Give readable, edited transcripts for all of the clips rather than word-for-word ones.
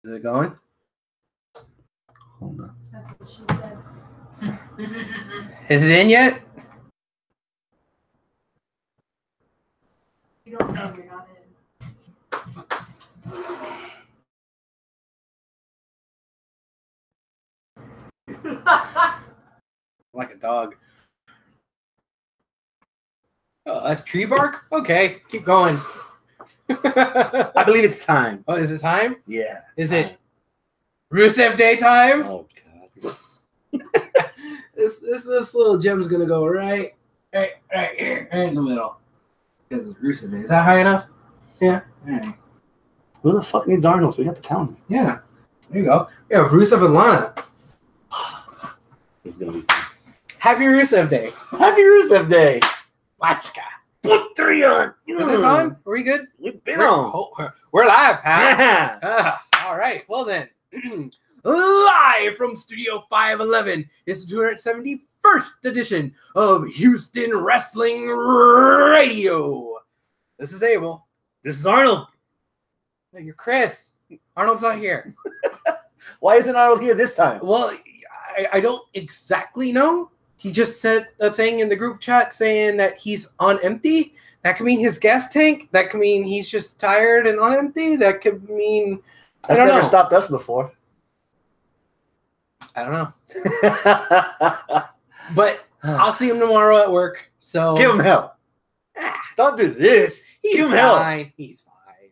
Is it going? Hold on. That's what she said. Is it in yet? You don't know you're not in. Like a dog. Oh, that's tree bark? Okay, keep going. I believe it's time. Oh, is it time? Yeah. Is it Rusev Day time? Oh god. This little gem's gonna go right here, right in the middle. Because it's Rusev Day. Is that high enough? Yeah. All right. Who the fuck needs Arnold? We got the counter. Yeah. There you go. Yeah, Rusev and Lana. This is gonna be fun. Happy Rusev Day. Happy Rusev Day. Watchka. Put 3 on. Is this on? Are we good? We've been on. We're live, pal. Yeah. All right. Well then, live from Studio 511 is the 271st edition of Houston Wrestling Radio. This is Abel. This is Arnold. No, you're Chris. Arnold's not here. Why isn't Arnold here this time? Well, I don't exactly know. He just said a thing in the group chat saying that he's on empty. That could mean his gas tank. That could mean he's just tired and on empty. That could mean That's never stopped us before. I don't know. But I'll see him tomorrow at work. So give him hell. Don't do this. Give him fine. He's fine.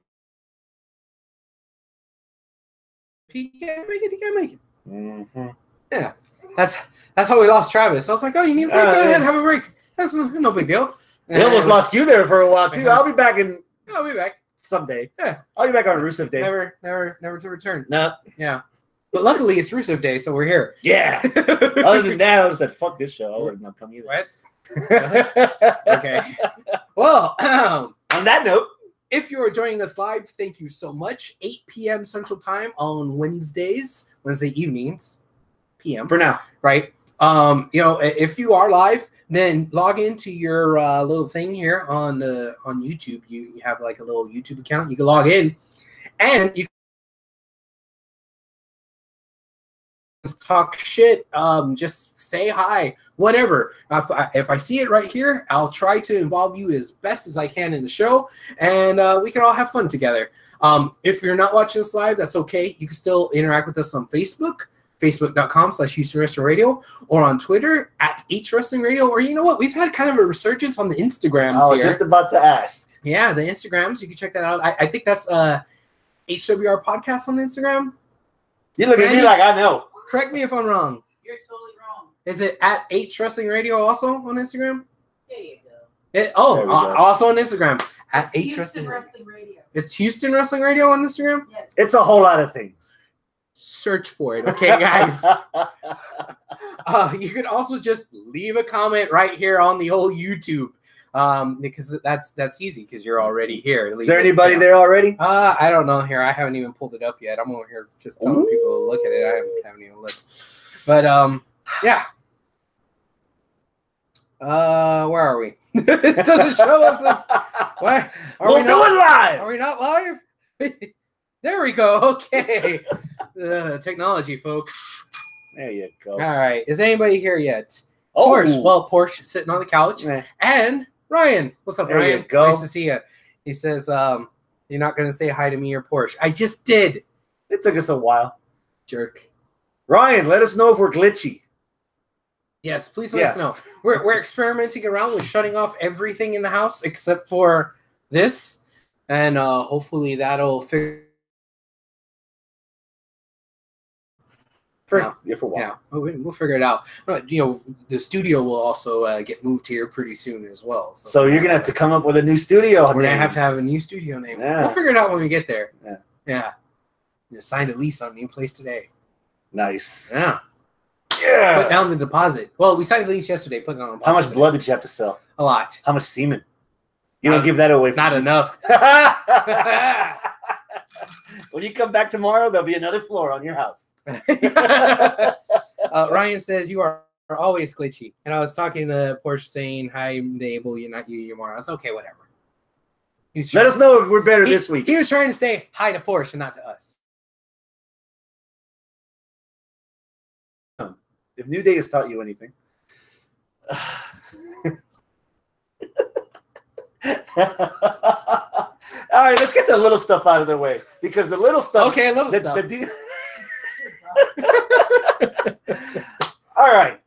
If he can't make it, he can't make it. Mm-hmm. Yeah. That's how we lost Travis. I was like, oh, you need a break? Go ahead, have a break. That's no big deal. They almost lost you there for a while too. I'll be back someday. Yeah. I'll be back on Rusev Day. Never to return. No. Yeah. But luckily it's Rusev Day, so we're here. Yeah. Other than that, I was like, fuck this show. I would have not come either. What? Okay. Well, on that note, if you are joining us live, thank you so much. 8 p.m. Central Time on Wednesday evenings, p.m. for now, right? If you are live, then log into your little thing here on YouTube. You have like a little YouTube account. You can log in, and you can just talk shit. Just say hi, whatever. If I see it right here, I'll try to involve you as best as I can in the show, and we can all have fun together. If you're not watching this live, that's okay. You can still interact with us on Facebook. Facebook.com/Houston Wrestling Radio, or on Twitter @HWrestling Radio, or you know what? We've had kind of a resurgence on the Instagrams. I was just about to ask. Yeah, the Instagrams. You can check that out. I think that's HWR podcast on Instagram. You look at me like I know. Correct me if I'm wrong. You're totally wrong. Is it @HWrestling Radio also on Instagram? There you go. Also on Instagram Houston Wrestling Radio. It's Houston Wrestling Radio on Instagram? Yes. It's a whole lot of things. Search for it, okay, guys? You can also just leave a comment right here on the old YouTube, because that's easy because you're already here. Is there anybody there already? I don't know. Here, I haven't even pulled it up yet. I'm over here just telling people to look at it. I haven't even looked. But yeah. Where are we? It doesn't show us this. Why? We'll do it live. Are we not live? There we go. Okay. Technology, folks. There you go. All right. Is anybody here yet? Oh. Porsche. Well, Porsche sitting on the couch. And Ryan. What's up, there Ryan? You go. Nice to see you. He says, you're not going to say hi to me or Porsche. I just did. It took us a while. Jerk. Ryan, let us know if we're glitchy. Yes, please let us know. We're experimenting around with shutting off everything in the house except for this. And hopefully that'll figure. For a while. Yeah, we'll figure it out. The studio will also get moved here pretty soon as well. So you're gonna have to come up with a new studio. We're gonna have to have a new studio name. Yeah. We'll figure it out when we get there. Yeah. Signed a lease on a new place today. Nice. Yeah. Yeah. Put down the deposit. Well, we signed the lease yesterday. Put it on. How much blood did you have to sell? A lot. How much semen? You don't give that away. Not enough. When you come back tomorrow, there'll be another floor on your house. Ryan says you are always glitchy, and I was talking to Porsche saying, "Hi, Abel. You're not you anymore." It's okay, whatever. Let us know if we're better this week. He was trying to say hi to Porsche and not to us. If New Day has taught you anything. All right, let's get the little stuff out of the way because the little stuff. Okay, little stuff. All right.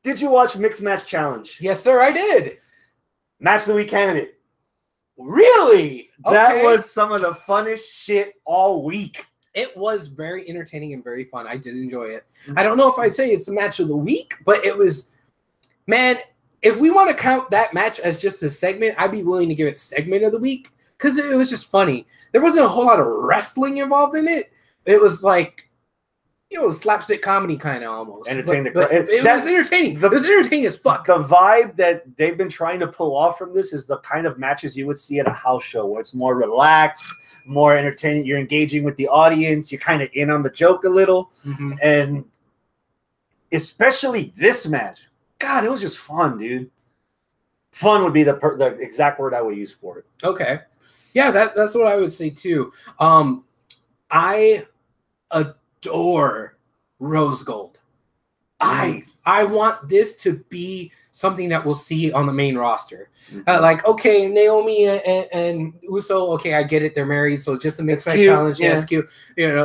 Did you watch Mixed Match Challenge? Yes, sir, I did. Match of the Week candidate. Really? That was some of the funnest shit all week. It was very entertaining and very fun. I did enjoy it. I don't know if I'd say it's the match of the week, but it was, man, if we want to count that match as just a segment, I'd be willing to give it segment of the week because it was just funny. There wasn't a whole lot of wrestling involved in it. It was like, slapstick comedy kind of almost. Entertaining. But it was entertaining. It was entertaining as fuck. The vibe that they've been trying to pull off from this is the kind of matches you would see at a house show where it's more relaxed, more entertaining. You're engaging with the audience. You're kind of in on the joke a little. Mm-hmm. And especially this match. God, it was just fun, dude. Fun would be the exact word I would use for it. Okay. Yeah, that's what I would say too. I adore Rose Gold. I want this to be something that we'll see on the main roster. Mm-hmm. Like, okay, Naomi and Uso, okay, I get it. They're married, so just a mixed match challenge. Yeah, it's cute.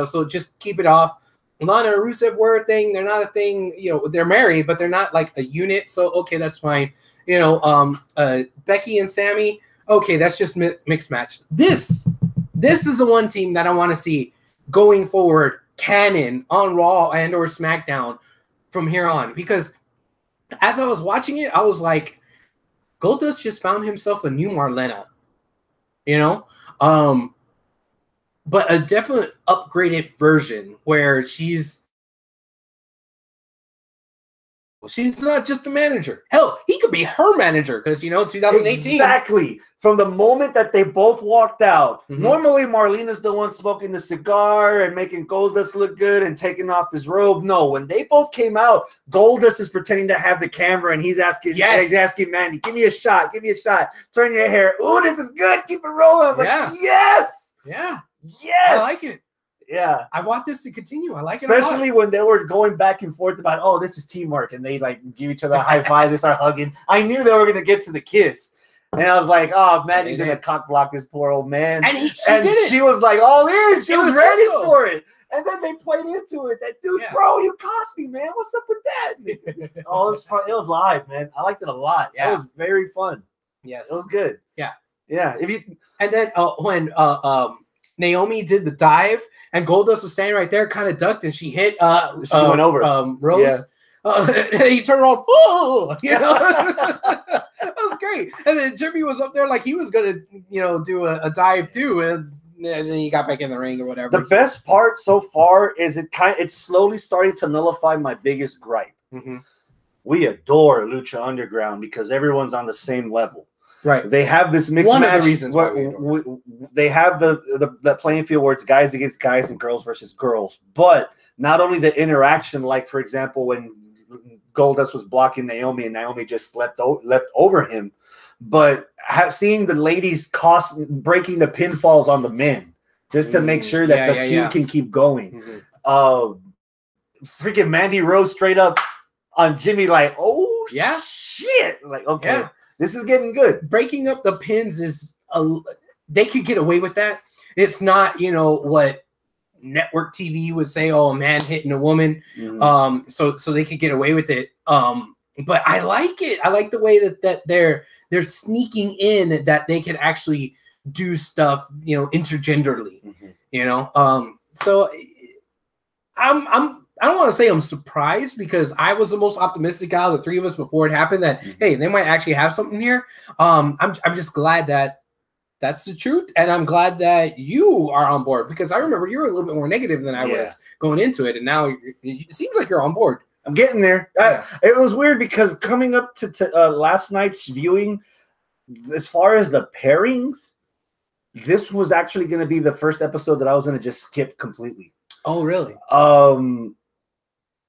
So just keep it off. Lana and Rusev were a thing. They're not a thing. They're married, but they're not like a unit. So, okay, that's fine. Becky and Sammy, okay, that's just mixed match. This is the one team that I want to see going forward, canon on Raw and or SmackDown from here on. Because as I was watching it, I was like, Goldust just found himself a new Marlena. But a definite upgraded version where she's not just a manager. Hell, he could be her manager because 2018. Exactly. From the moment that they both walked out, normally Marlena's the one smoking the cigar and making Goldust look good and taking off his robe. No, when they both came out, Goldust is pretending to have the camera and he's asking Mandy, give me a shot, turn your hair. Ooh, this is good. Keep it rolling. I was like, yes. Yeah. Yes. I like it. Yeah. I want this to continue. I like it. Especially when they were going back and forth about, oh, this is teamwork. And they give each other a high five. They start hugging. I knew they were going to get to the kiss. And I was like, oh, man, he's going to cock block this poor old man. And she did it. She was like, all in. She was ready for it. And then they played into it. That dude, bro, you cost me, man. What's up with that? Oh, it was fun. It was live, man. I liked it a lot. Yeah. It was very fun. Yes. It was good. Yeah. Yeah. And then when Naomi did the dive and Goldust was standing right there, kind of ducked, and she hit she went over Rose. Yeah. He turned around, oh, that was great. And then Jimmy was up there like he was gonna, do a dive too, and then he got back in the ring or whatever. The best part so far is it's slowly starting to nullify my biggest gripe. Mm-hmm. We adore Lucha Underground because everyone's on the same level. Right. They have this mixed match. One of the reasons they have the playing field where it's guys against guys and girls versus girls. But not only the interaction, like, for example, when Goldust was blocking Naomi and Naomi just left over him, but seeing the ladies breaking the pinfalls on the men just to make sure that the team can keep going. Freaking Mandy Rose straight up on Jimmy like, oh, shit. Like, okay. Yeah. This is getting good. Breaking up the pins is they could get away with that. It's not, what network TV would say, oh, a man hitting a woman. Mm-hmm. So they could get away with it. But I like it. I like the way that they're sneaking in that they can actually do stuff, intergenderly. Mm-hmm. So I don't want to say I'm surprised because I was the most optimistic out of the three of us before it happened that, hey, they might actually have something here. I'm just glad that that's the truth. And I'm glad that you are on board because I remember you were a little bit more negative than I was going into it. And now it seems like you're on board. I'm getting there. It was weird because coming up to last night's viewing, as far as the pairings, this was actually going to be the first episode that I was going to just skip completely. Oh, really?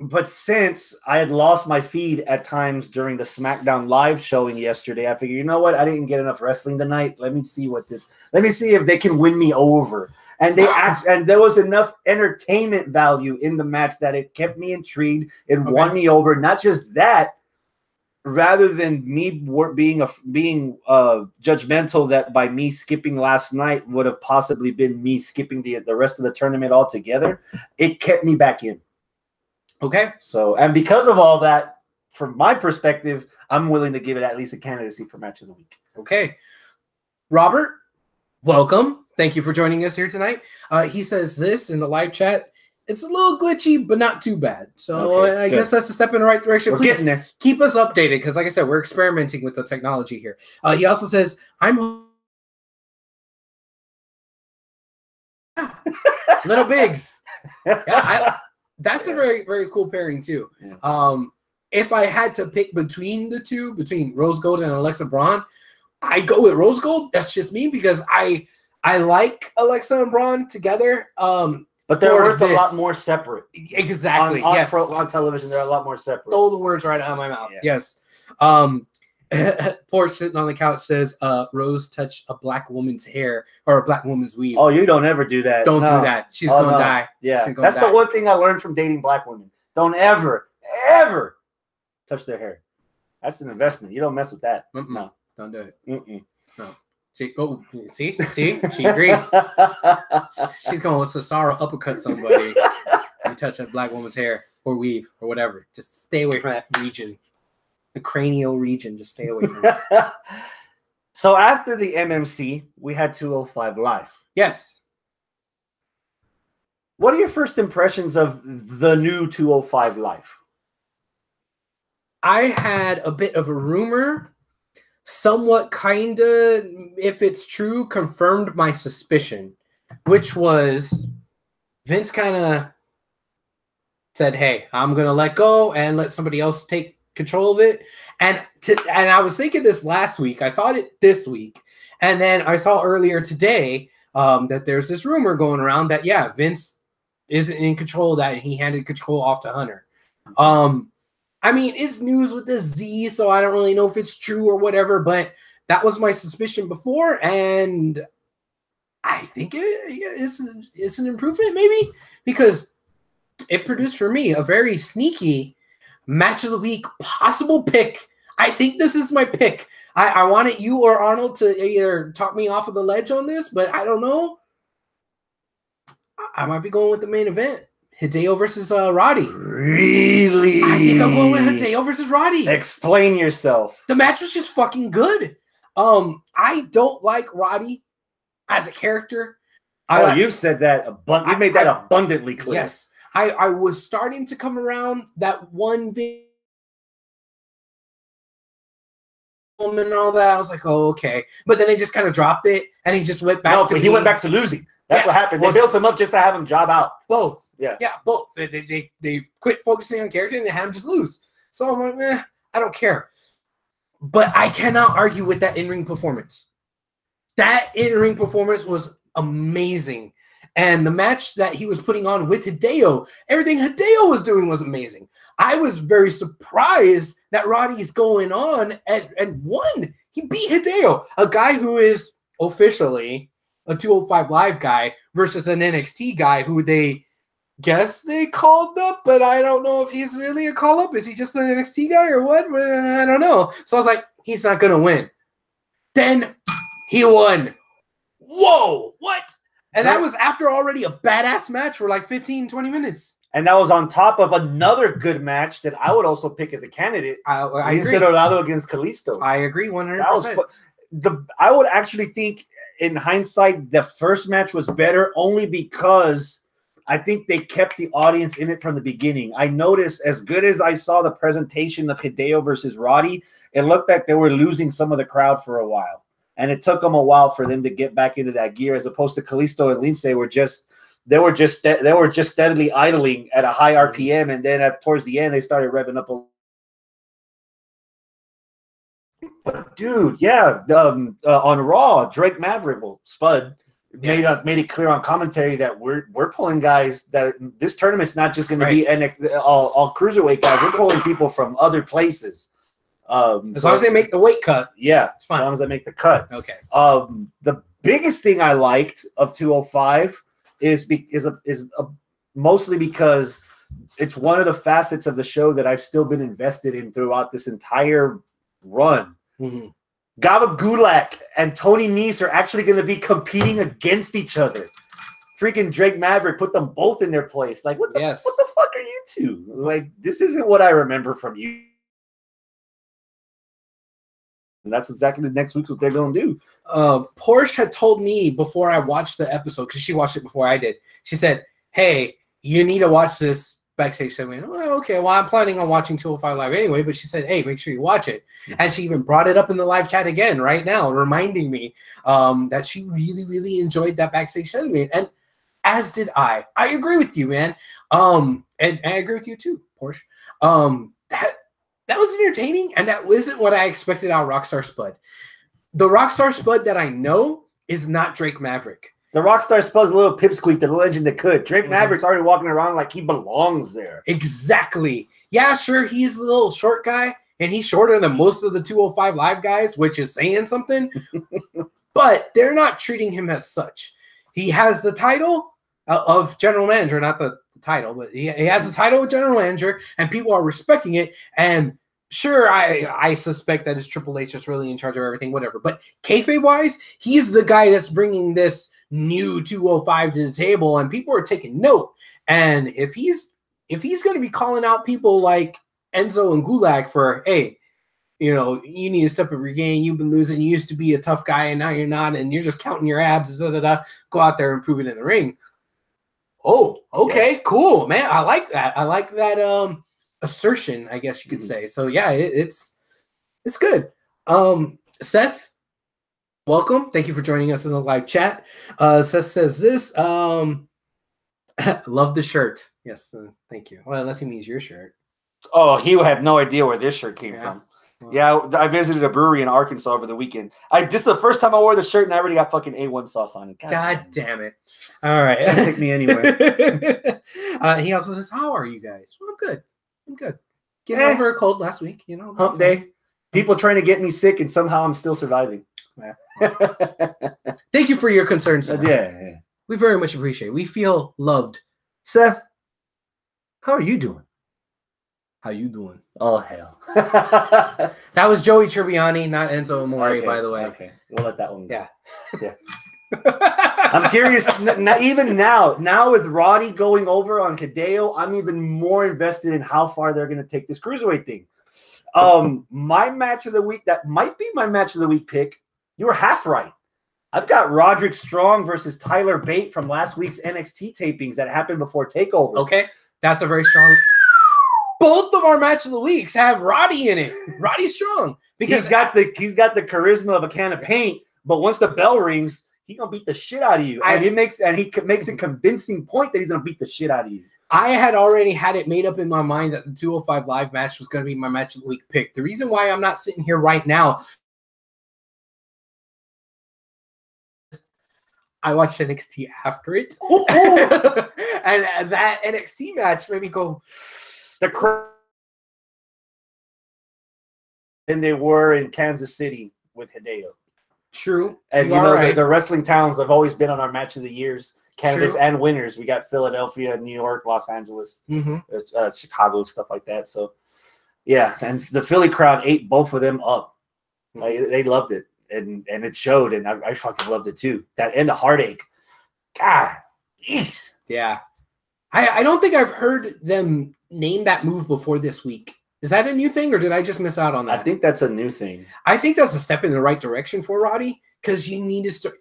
But since I had lost my feed at times during the SmackDown live showing yesterday, I figured, you know what? I didn't get enough wrestling tonight. Let me see if they can win me over. And and there was enough entertainment value in the match that it kept me intrigued. It won me over. Not just that, rather than me being judgmental that by me skipping last night would have possibly been me skipping the rest of the tournament altogether, it kept me back in. Okay. So, and because of all that, from my perspective, I'm willing to give it at least a candidacy for match of the week. Okay. Robert, welcome. Thank you for joining us here tonight. He says this in the live chat. It's a little glitchy, but not too bad. So I guess that's a step in the right direction. We're Please getting there. keep us updated because, like I said, we're experimenting with the technology here. He also says, I'm Little Bigs. Yeah, that's a very, very cool pairing, too. Yeah. If I had to pick between the two, between Rose Gold and Alexa Braun, I'd go with Rose Gold. That's just me because I like Alexa and Braun together. But they're worth a lot more separate. Exactly. On television, they're a lot more separate. Stole the words right out of my mouth. Yeah. Yes. Porch sitting on the couch says, Rose touched a black woman's hair or a black woman's weave. Oh, you don't ever do that. Don't do that. She's going to die. Yeah. That's the one thing I learned from dating black women. Don't ever, ever touch their hair. That's an investment. You don't mess with that. No. Don't do it. No. See, she agrees. She's going to Cesaro uppercut somebody and touch that black woman's hair or weave or whatever. Just stay away from that region, the cranial region. Just stay away from it. So after the MMC, we had 205 Live. Yes. What are your first impressions of the new 205 Live? I had a bit of a rumor. Somewhat kind of, if it's true, confirmed my suspicion, which was Vince kind of said, hey, I'm going to let go and let somebody else take control of it. And I was thinking this last week. I thought it this week. And then I saw earlier today that there's this rumor going around that, yeah, Vince isn't in control of that and he handed control off to Hunter. I mean, it's news with the Z, so I don't really know if it's true or whatever, but that was my suspicion before, and I think it's an improvement maybe because it produced for me a very sneaky match of the week possible pick. I think this is my pick. I wanted you or Arnold to either talk me off of the ledge on this, but I don't know. I might be going with the main event. Hideo versus Roddy. Really? I think I'm going with Hideo versus Roddy. Explain yourself. The match was just fucking good. I don't like Roddy as a character. You've said that. You made that abundantly clear. Yes. I was starting to come around that one video and all that. I was like, oh, okay. But then they just kind of dropped it, and he just went back he went back to losing. That's what happened. They built him up just to have him job out. Both. Yeah, both. They quit focusing on character and they had him just lose. So I'm like, I don't care. But I cannot argue with that in-ring performance. That in-ring performance was amazing. And the match that he was putting on with Hideo, everything Hideo was doing was amazing. I was very surprised that Roddy's going on and won. He beat Hideo, a guy who is officially a 205 Live guy versus an NXT guy who they guess they called up, but I don't know if he's really a call-up. Is he just an NXT guy or what? I don't know. So I was like, he's not going to win. Then he won. Whoa, what? And that was after already a badass match for like 15, 20 minutes. And that was on top of another good match that I would also pick as a candidate. I agree. Ronaldo against Kalisto. I agree 100%. That was I would actually think, in hindsight, the first match was better only because I think they kept the audience in it from the beginning. I noticed, as good as I saw the presentation of Hideo versus Roddy, it looked like they were losing some of the crowd for a while. And it took them a while for them to get back into that gear, as opposed to Kalisto and Lince they were just steadily idling at a high RPM, and then towards the end they started revving up a. But dude, yeah, on Raw, Drake Maverick, Spud made it clear on commentary that we're pulling guys that this tournament's not just going to be all cruiserweight guys. We're pulling people from other places. As long as they make the weight cut, yeah, it's fine. As long as they make the cut. Okay. The biggest thing I liked of 205 is mostly because it's one of the facets of the show that I've still been invested in throughout this entire run. Mm-hmm. Gaba Gulak and Tony Nese are actually going to be competing against each other. Freaking Drake Maverick put them both in their place. Like, what the fuck are you two? Like, this isn't what I remember from you. And that's exactly the next week's what they're going to do. Porsche had told me before I watched the episode, because she watched it before I did. She said, hey, you need to watch this backstage segment. Oh, okay, well, I'm planning on watching 205 Live anyway, but she said, hey, make sure you watch it. And she even brought it up in the live chat again right now, reminding me that she really, really enjoyed that backstage segment. And as did I. I agree with you, man. And I agree with you too, Porsche. That was entertaining, and that wasn't what I expected out of Rockstar Spud. The Rockstar Spud that I know is not Drake Maverick. The Rockstar Spud's a little pipsqueak, the legend that could. Drake Maverick's already walking around like he belongs there. Exactly. Yeah, sure, he's a little short guy, and he's shorter than most of the 205 Live guys, which is saying something. But they're not treating him as such. He has the title of general manager, not the title, but he has the title of general manager, and people are respecting it. And sure, I suspect that it's Triple H that's really in charge of everything, whatever. But kayfabe-wise, he's the guy that's bringing this new 205 to the table, and people are taking note. And if he's going to be calling out people like Enzo and Gulak for, hey, you know, you need to step up your game. You've been losing. You used to be a tough guy, and now you're not, and you're just counting your abs. Go out there and prove it in the ring. Oh, okay, cool, man. I like that. I like that assertion, I guess you could say. So yeah, it's good. Seth, welcome. Thank you for joining us in the live chat. Seth says this. Love the shirt. Yes, thank you. Well, unless he means your shirt. Oh, he would have no idea where this shirt came from. Yeah, I visited a brewery in Arkansas over the weekend. This is the first time I wore the shirt, and I already got fucking A1 sauce on it. God damn it. All right. Can't take me anywhere. He also says, how are you guys? Well, I'm good. Getting over a cold last week, you know. Hump day. People trying to get me sick, and somehow I'm still surviving. Thank you for your concern, Seth. Yeah. We very much appreciate it. We feel loved. Seth, how are you doing? How you doing? Oh, hell. That was Joey Tribbiani, not Enzo Amore, by the way. Okay, we'll let that one go. Yeah. I'm curious, even now with Roddy going over on Hideo, I'm even more invested in how far they're going to take this Cruiserweight thing. My match of the week, that might be my match of the week pick, you were half right. I've got Roderick Strong versus Tyler Bate from last week's NXT tapings that happened before TakeOver. Okay, that's a very strong... Both of our match of the weeks have Roddy in it. Roddy Strong, because he's got the charisma of a can of paint. But once the bell rings, he's gonna beat the shit out of you. And he makes a convincing point that he's gonna beat the shit out of you. I had already had it made up in my mind that the 205 Live match was gonna be my match of the week pick. The reason why I'm not sitting here right now, I watched NXT after it, and that NXT match made me go. Than they were in Kansas City with Hideo. True. And you know, the wrestling towns have always been on our match of the years candidates and winners. We got Philadelphia, New York, Los Angeles, Chicago, stuff like that. So yeah, and the Philly crowd ate both of them up. Like, they loved it, and it showed, and I fucking loved it too. That end of Heartache. God. Eesh. Yeah. I don't think I've heard them name that move before this week. Is that a new thing, or did I just miss out on that? I think that's a new thing. I think that's a step in the right direction for Roddy, because you need to start.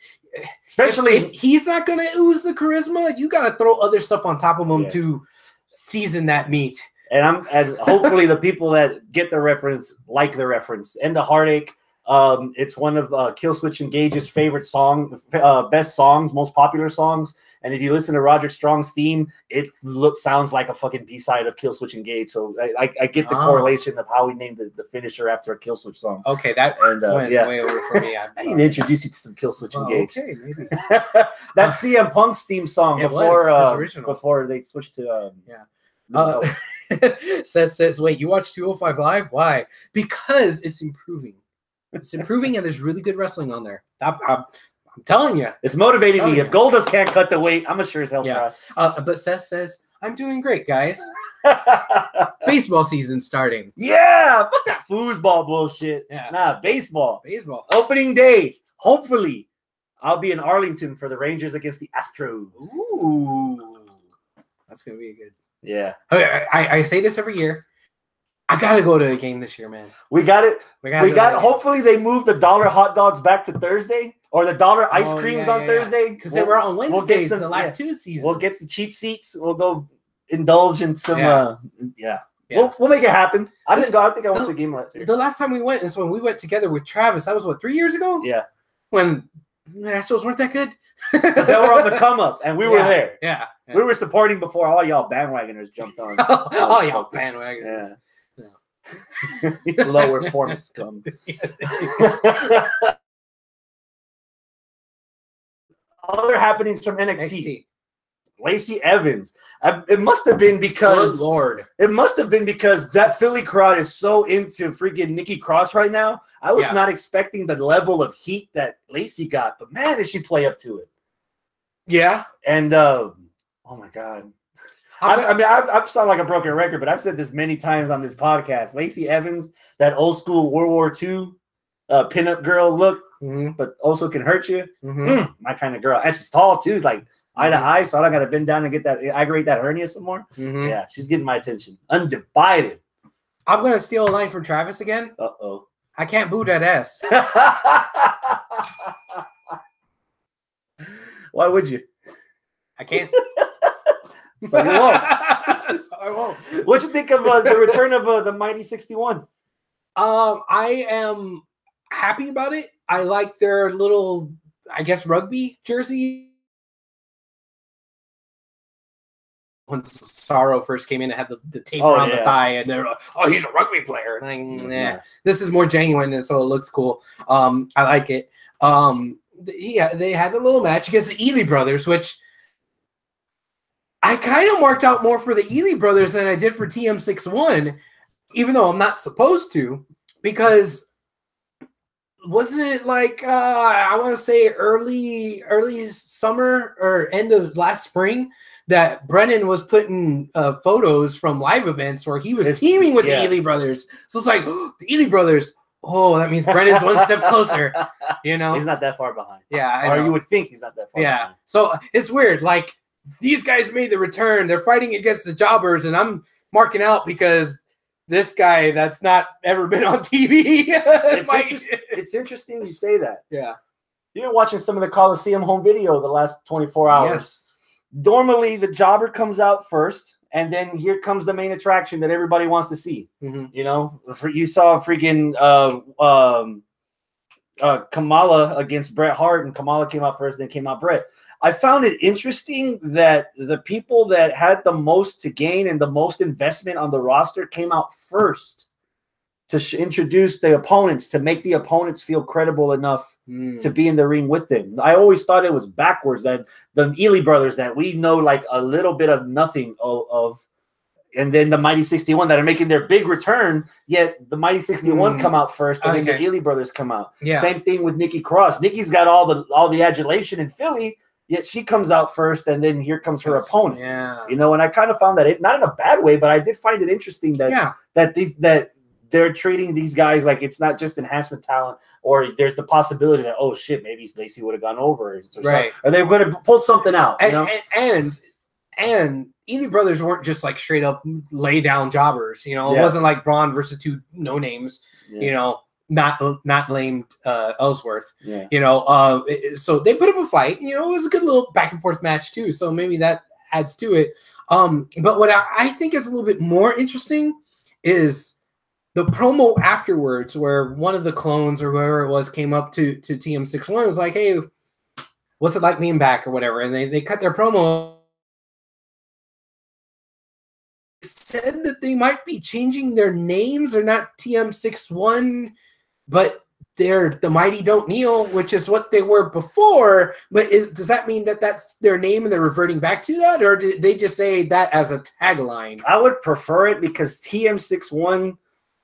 Especially if he's not going to ooze the charisma, you got to throw other stuff on top of him to season that meat. And hopefully the people that get the reference like the reference. End of Heartache. It's one of Killswitch Engage's favorite best songs, most popular songs. And if you listen to Roderick Strong's theme, it sounds like a fucking B-side of Killswitch Engage. So I get the correlation of how we named the finisher after a Killswitch song. Okay, that went way over for me. I need to introduce you to some Killswitch Engage. Okay, maybe. That's CM Punk's theme song before they switched to says, wait, you watch 205 Live? Why? Because it's improving. It's improving, and there's really good wrestling on there. I'm telling you. It's motivating me. Telling If you. Goldust can't cut the weight, I'm sure as hell Yeah. try. But Seth says, I'm doing great, guys. Baseball season starting. Yeah, fuck that foosball bullshit. Yeah. Nah, baseball. Baseball. Opening day. Hopefully, I'll be in Arlington for the Rangers against the Astros. Ooh. That's going to be good. Yeah. I say this every year. I got to go to a game this year, man. We got it. We got. Hopefully, they move the dollar hot dogs back to Thursday or the dollar ice creams on Thursday because they were on Wednesdays the last 2 seasons. We'll get the cheap seats. We'll go indulge in some. Yeah. We'll make it happen. I didn't go. I think I went to a game last year. The last time we went is when we went together with Travis. That was what, 3 years ago? Yeah. When the Astros weren't that good. But they were on the come up, and we were there. Yeah. We were supporting before all y'all bandwagoners jumped on. Oh, y'all bandwagoners. Yeah. Lower form scum. Other happenings from NXT. Lacey Evans. It must have been because It must have been because that Philly crowd is so into freaking Nikki Cross right now. I was not expecting the level of heat that Lacey got, but man, did she play up to it? Yeah. And oh my god. I've sounded like a broken record, but I've said this many times on this podcast. Lacey Evans, that old school World War II pinup girl look, but also can hurt you. My kind of girl. And she's tall too, like eye to eye, so I don't got to bend down and get that aggravate that hernia some more. Yeah, she's getting my attention. Undivided. I'm gonna steal a line from Travis again. Uh-oh. I can't boo that ass. Why would you? I can't. So you won't. So I won't. What'd you think of the return of the Mighty 61? I am happy about it. I like their little, I guess, rugby jersey. When Cesaro first came in, it had the taper on the thigh, and they're like, "Oh, he's a rugby player." And this is more genuine, and so it looks cool. I like it. They had a little match against the Ely brothers, which I kind of marked out more for the Ely brothers than I did for TM61, even though I'm not supposed to, because wasn't it like I want to say early summer or end of last spring that Brennan was putting photos from live events where he was teaming with the Ely brothers. So it's like the Ely brothers. Oh, that means Brennan's one step closer. You know, he's not that far behind. Yeah, or you would think he's not that far. Yeah, behind. So it's weird. Like these guys made the return. They're fighting against the jobbers, and I'm marking out because this guy that's not ever been on TV. It's interesting you say that. Yeah. You're watching some of the Coliseum home video the last 24 hours. Yes. Normally, the jobber comes out first, and then here comes the main attraction that everybody wants to see. You know, you saw freaking Kamala against Bret Hart, and Kamala came out first, then came out Bret. I found it interesting that the people that had the most to gain and the most investment on the roster came out first to introduce the opponents, to make the opponents feel credible enough to be in the ring with them. I always thought it was backwards, that the Ely brothers that we know like a little bit of nothing of, and then the Mighty 61 that are making their big return, yet the Mighty 61 come out first, and then the Ely brothers come out. Yeah. Same thing with Nikki Cross. Nikki's got all the adulation in Philly, yet she comes out first, and then here comes her opponent. Yeah, you know, and I kind of found that not in a bad way, but I did find it interesting that that they're treating these guys like it's not just enhancement talent, or there's the possibility that, oh shit, maybe Lacey would have gone over, or they're going to pull something out. And Ely brothers weren't just like straight up lay down jobbers. You know, it wasn't like Braun versus two no names. You know. Not named Ellsworth, you know. So they put up a fight. You know, it was a good little back and forth match too. So maybe that adds to it. But what I think is a little bit more interesting is the promo afterwards, where one of the clones or whoever it was came up to TM61 and was like, "Hey, what's it like being back?" or whatever, and they cut their promo. Said that they might be changing their names. They're not TM61. But they're the Mighty Don't Kneel, which is what they were before. But does that mean that that's their name and they're reverting back to that? Or did they just say that as a tagline? I would prefer it because TM61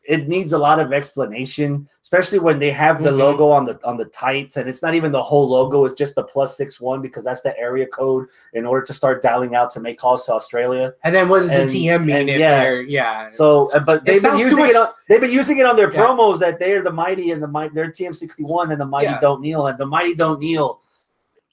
it needs a lot of explanation, especially when they have the logo on the tights, and it's not even the whole logo, it's just the +61 because that's the area code in order to start dialing out to make calls to Australia. And then what does the TM mean if they're So but they've been using it on their Yeah. promos that they're the mighty and they're TM61 and the mighty don't kneel, and the mighty don't kneel.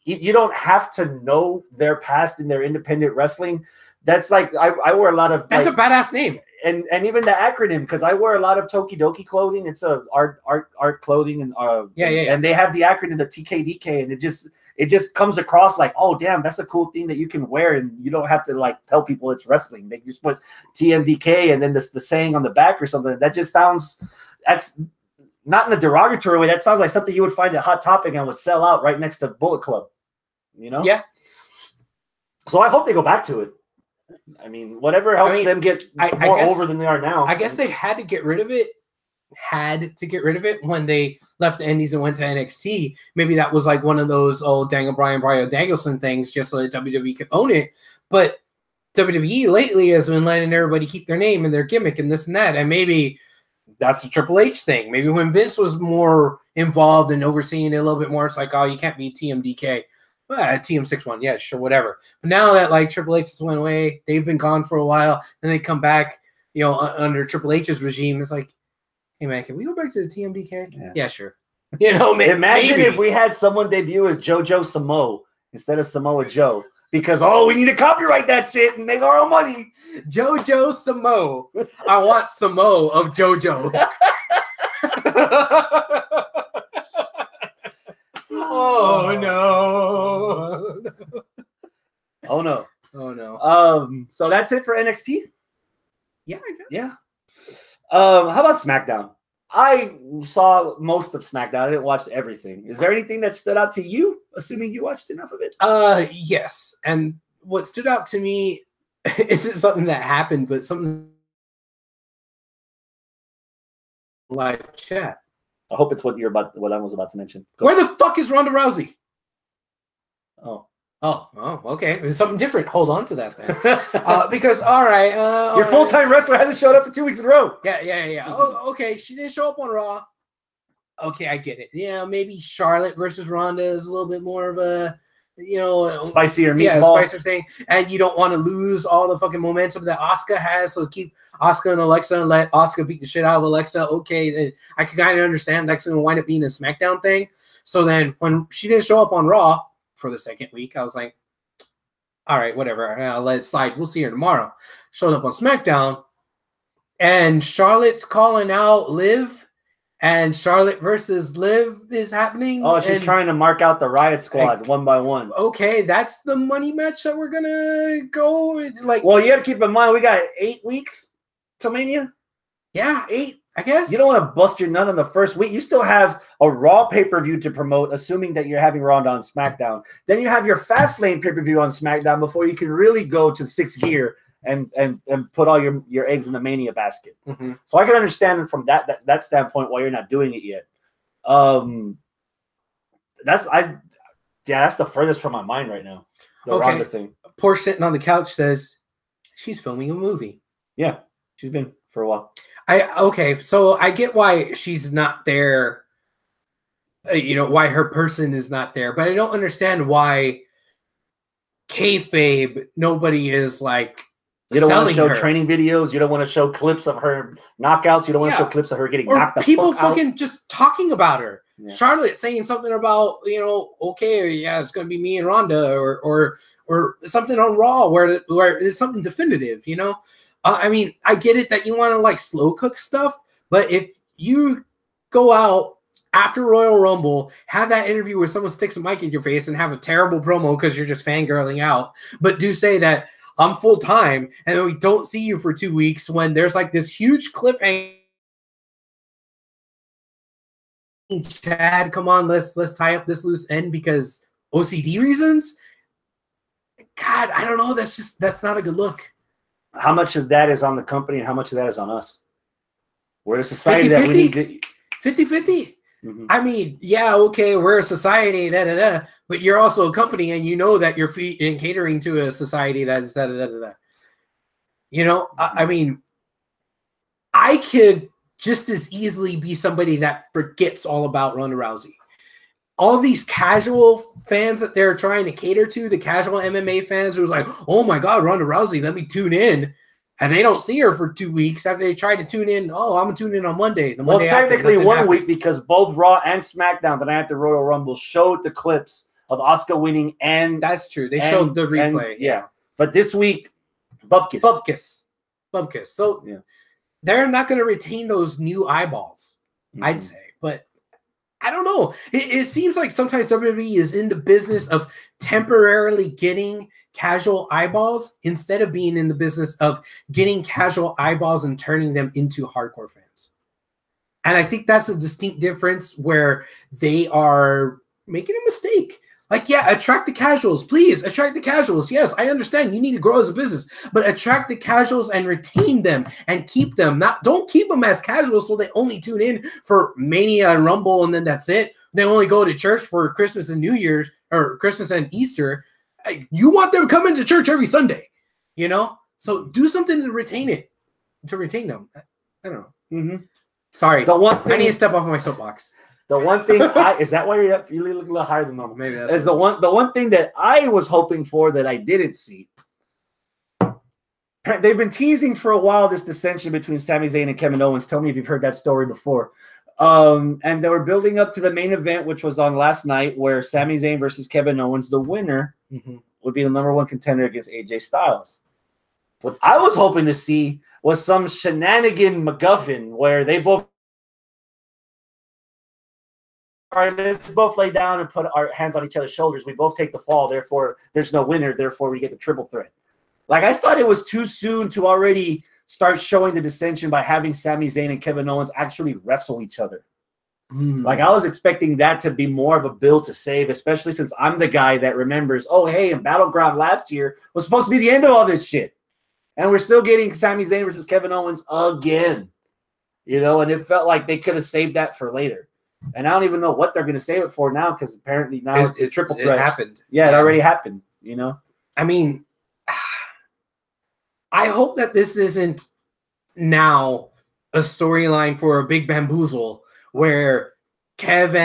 You don't have to know their past in their independent wrestling. That's like I wear a lot of a badass name. And even the acronym, because I wear a lot of Tokidoki clothing. It's a art clothing, and and they have the acronym, the TKDK, and it just comes across like, oh damn, that's a cool thing that you can wear, and you don't have to like tell people it's wrestling. They just put TMDK and then the saying on the back or something. That just sounds, that's not in a derogatory way. That sounds like something you would find at Hot Topic and would sell out right next to Bullet Club. You know? Yeah. So I hope they go back to it. I mean, whatever helps them get more over than they are now. I guess they had to get rid of it. When they left the Indies and went to NXT. Maybe that was like one of those Daniel Bryan, Bryan Danielson things, just so that WWE could own it. But WWE lately has been letting everybody keep their name and their gimmick and this and that. And maybe that's the Triple H thing. Maybe when Vince was more involved and overseeing it a little bit more, it's like, oh, you can't be TMDK. TM61, yeah, sure, whatever. But now that like Triple H just went away, they've been gone for a while, then they come back, under Triple H's regime. It's like, hey man, can we go back to the TMDK? Yeah, sure. Imagine if we had someone debut as JoJo Samo instead of Samoa Joe, because we need to copyright that shit and make our own money. JoJo Samo. I want Samo of JoJo. Oh no. Oh no. Oh no. So that's it for NXT? Yeah, I guess. Yeah. How about SmackDown? I saw most of SmackDown. I didn't watch everything. Is there anything that stood out to you, assuming you watched enough of it? Yes. And what stood out to me isn't something that happened, but something like chat. I hope it's what I was about to mention. Where the fuck is Ronda Rousey? Oh, okay. It was something different. Hold on to that then. Because all right, your full-time wrestler hasn't showed up for 2 weeks in a row. Yeah. Oh, okay. She didn't show up on Raw. Okay, I get it. Yeah, maybe Charlotte versus Ronda is a little bit more of a, spicier meatball. Spicier thing. And you don't want to lose all the fucking momentum that Asuka has, so keep Asuka and Alexa and let Asuka beat the shit out of Alexa. Okay, then I can kind of understand that's going to wind up being a SmackDown thing. So then when she didn't show up on Raw for the second week, I was like, all right, whatever. I'll let it slide. We'll see her tomorrow. Showed up on SmackDown, and Charlotte's calling out Liv. And Charlotte versus Liv is happening. Oh, she's trying to mark out the Riot Squad one by one. Okay, that's the money match that we're gonna go like. Well, you got to keep in mind we got 8 weeks to Mania. Yeah, 8, I guess. You don't want to bust your nut on the first week. You still have a Raw pay-per-view to promote, assuming that you're having Raw on SmackDown. Then you have your Fastlane pay-per-view on SmackDown before you can really go to 6th gear and put all your eggs in the Mania basket. Mm-hmm. So I can understand from that standpoint why you're not doing it yet. That's the furthest from my mind right now. The Ronda thing. Poor sitting on the couch says she's filming a movie. Yeah, she's been for a while. So I get why she's not there. Why her person is not there, but I don't understand why kayfabe nobody is like. You don't want to show training videos. You don't want to show clips of her knockouts. You don't want to show clips of her getting knocked the fuck out. People fucking just talking about her. Yeah. Charlotte saying something about, it's going to be me and Ronda or something on Raw where there's something definitive, I mean, I get it that you want to like slow cook stuff, but if you go out after Royal Rumble, have that interview where someone sticks a mic in your face and have a terrible promo because you're just fangirling out, but do say that I'm full time, and then we don't see you for 2 weeks when there's like this huge cliffhanger. Chad, come on, let's tie up this loose end because OCD reasons. God, I don't know. That's not a good look. How much of that is on the company, and how much of that is on us? We're a society 50-50? that we need to 50-50. Mm-hmm. I mean, yeah, okay, we're a society, but you're also a company, and you know that you're catering to a society that is I mean, I could just as easily be somebody that forgets all about Ronda Rousey. All these casual fans that they're trying to cater to, the casual MMA fans who's like, oh my God, Ronda Rousey, let me tune in. And they don't see her for 2 weeks after they try to tune in. Oh, I'm going to tune in on Monday. The Monday technically after, 1 week because both Raw and SmackDown the night after Royal Rumble showed the clips of Asuka winning. And that's true. They showed the replay. Yeah. But this week, Bupkis. So they're not going to retain those new eyeballs, I'd say. But I don't know. It seems like sometimes WWE is in the business of temporarily getting casual eyeballs instead of being in the business of getting casual eyeballs and turning them into hardcore fans. And I think that's a distinct difference where they are making a mistake. Like, yeah, attract the casuals. Please, attract the casuals. Yes, I understand you need to grow as a business, but attract the casuals and retain them and keep them. Don't keep them as casuals so they only tune in for Mania and Rumble and then that's it. They only go to church for Christmas and New Year's or Christmas and Easter. You want them coming to church every Sunday, you know? So do something to retain them. I don't know. Mm-hmm. Sorry. I need to step off my soapbox. The one thing is that why you look a little higher than normal. Maybe that's is the one thing that I was hoping for that I didn't see. They've been teasing for a while this dissension between Sami Zayn and Kevin Owens. Tell me if you've heard that story before. And they were building up to the main event, which was on last night, where Sami Zayn versus Kevin Owens, the winner would be the #1 contender against AJ Styles. What I was hoping to see was some shenanigan MacGuffin where they both. All right, let's both lay down and put our hands on each other's shoulders. We both take the fall. Therefore, there's no winner. Therefore, we get the triple threat. Like, I thought it was too soon to already start showing the dissension by having Sami Zayn and Kevin Owens actually wrestle each other. Like, I was expecting that to be more of a build to save, especially since I'm the guy that remembers, oh, hey, in Battleground last year was supposed to be the end of all this shit. And we're still getting Sami Zayn versus Kevin Owens again. You know, and it felt like they could have saved that for later. And I don't even know what they're going to save it for now because apparently now it's a triple threat. It happened. Yeah, it already happened, you know? I mean, I hope that this isn't now a storyline for a big bamboozle where Kev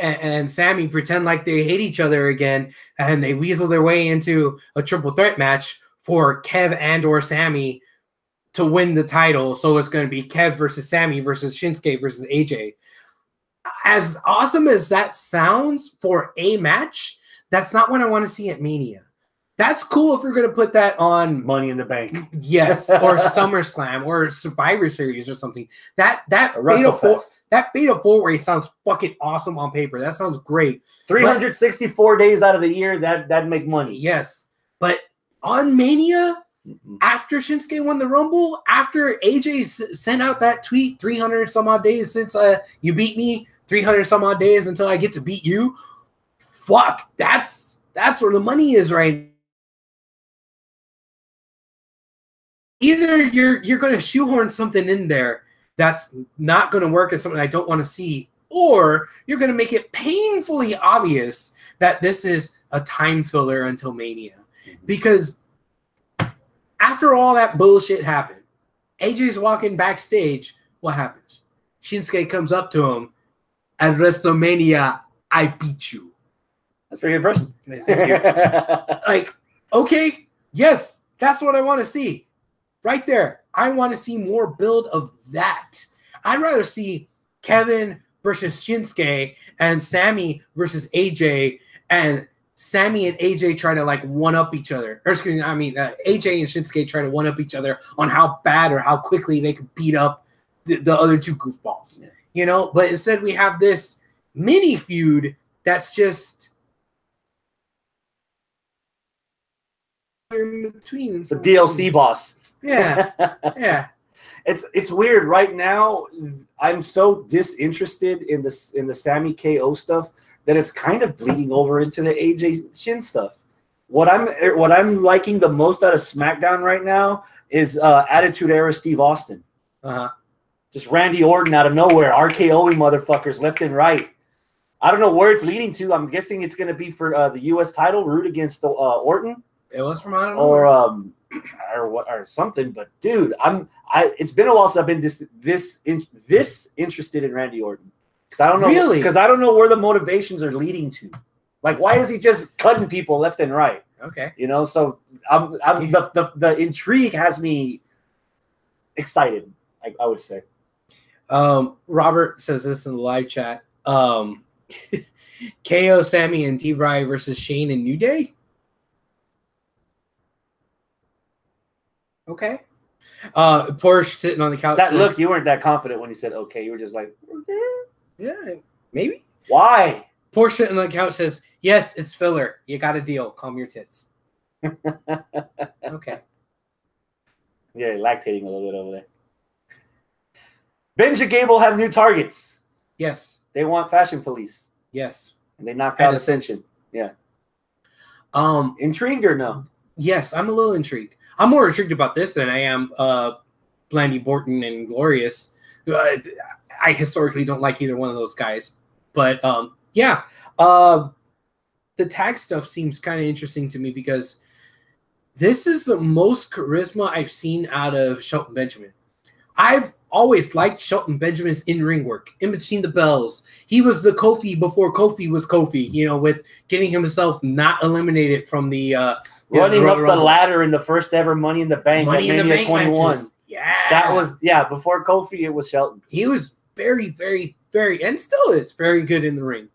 and Sammy pretend like they hate each other again and they weasel their way into a triple threat match for Kev and or Sammy to win the title. So it's going to be Kev versus Sammy versus Shinsuke versus AJ. As awesome as that sounds for a match, that's not what I want to see at Mania. That's cool if you're going to put that on Money in the Bank. Yes, or SummerSlam or Survivor Series or something. That Fatal 4-Way sounds fucking awesome on paper. That sounds great. 364 days out of the year, that'd make money. Yes, but on Mania, after Shinsuke won the Rumble, after AJ sent out that tweet, 300 some odd days since you beat me, 300 some odd days until I get to beat you. Fuck, that's where the money is right now. Either you're going to shoehorn something in there that's not going to work and something I don't want to see, or you're going to make it painfully obvious that this is a time filler until Mania. Because after all that bullshit happened, AJ's walking backstage. What happens? Shinsuke comes up to him at WrestleMania. I beat you. That's a pretty good impression. Thank you. Like, okay, yes, that's what I want to see. Right there. I want to see more build of that. I'd rather see Kevin versus Shinsuke and Sammy versus AJ and Sammy and AJ try to like one-up each other. Or excuse me, I mean, AJ and Shinsuke try to one-up each other on how bad or how quickly they could beat up the other two goofballs. Yeah. You know, but instead we have this mini feud that's just in between. The DLC boss. Yeah. Yeah. It's weird right now. I'm so disinterested in the Sammy KO stuff that it's kind of bleeding over into the AJ Shin stuff. What I'm liking the most out of SmackDown right now is Attitude Era Steve Austin. Just Randy Orton out of nowhere, RKOing motherfuckers left and right. I don't know where it's leading to. I'm guessing it's going to be for the U.S. title, Root against Orton. It was from I don't know. Or or something. But dude, it's been a while since I've been this interested in Randy Orton, because I don't know because I don't know where the motivations are leading to. Like, why is he just cutting people left and right? Okay, so the intrigue has me excited. I would say. Robert says this in the live chat. KO, Sammy, and D-Bry versus Shane and New Day. Okay. Porsche sitting on the couch. Look, you weren't that confident when you said okay. You were just like, okay. Yeah, maybe. Why? Porsche sitting on the couch says, yes, it's filler. You got a deal. Calm your tits. Okay. Yeah, lactating a little bit over there. Benj and Gable have new targets. Yes. They want Fashion Police. Yes. And they knocked out Ascension. Yeah. Intrigued or no? Yes, I'm a little intrigued. I'm more intrigued about this than I am Blandy Borton and Glorious. I historically don't like either one of those guys. But yeah. The tag stuff seems kind of interesting to me because this is the most charisma I've seen out of Shelton Benjamin. I've always liked Shelton Benjamin's in-ring work, in between the bells. He was the Kofi before Kofi was Kofi, with getting himself not eliminated from the running up the ladder in the first ever Money in the Bank at Mania 21. Matches. Yeah. That was, before Kofi, it was Shelton. He was very, very, very, and still is very good in the ring.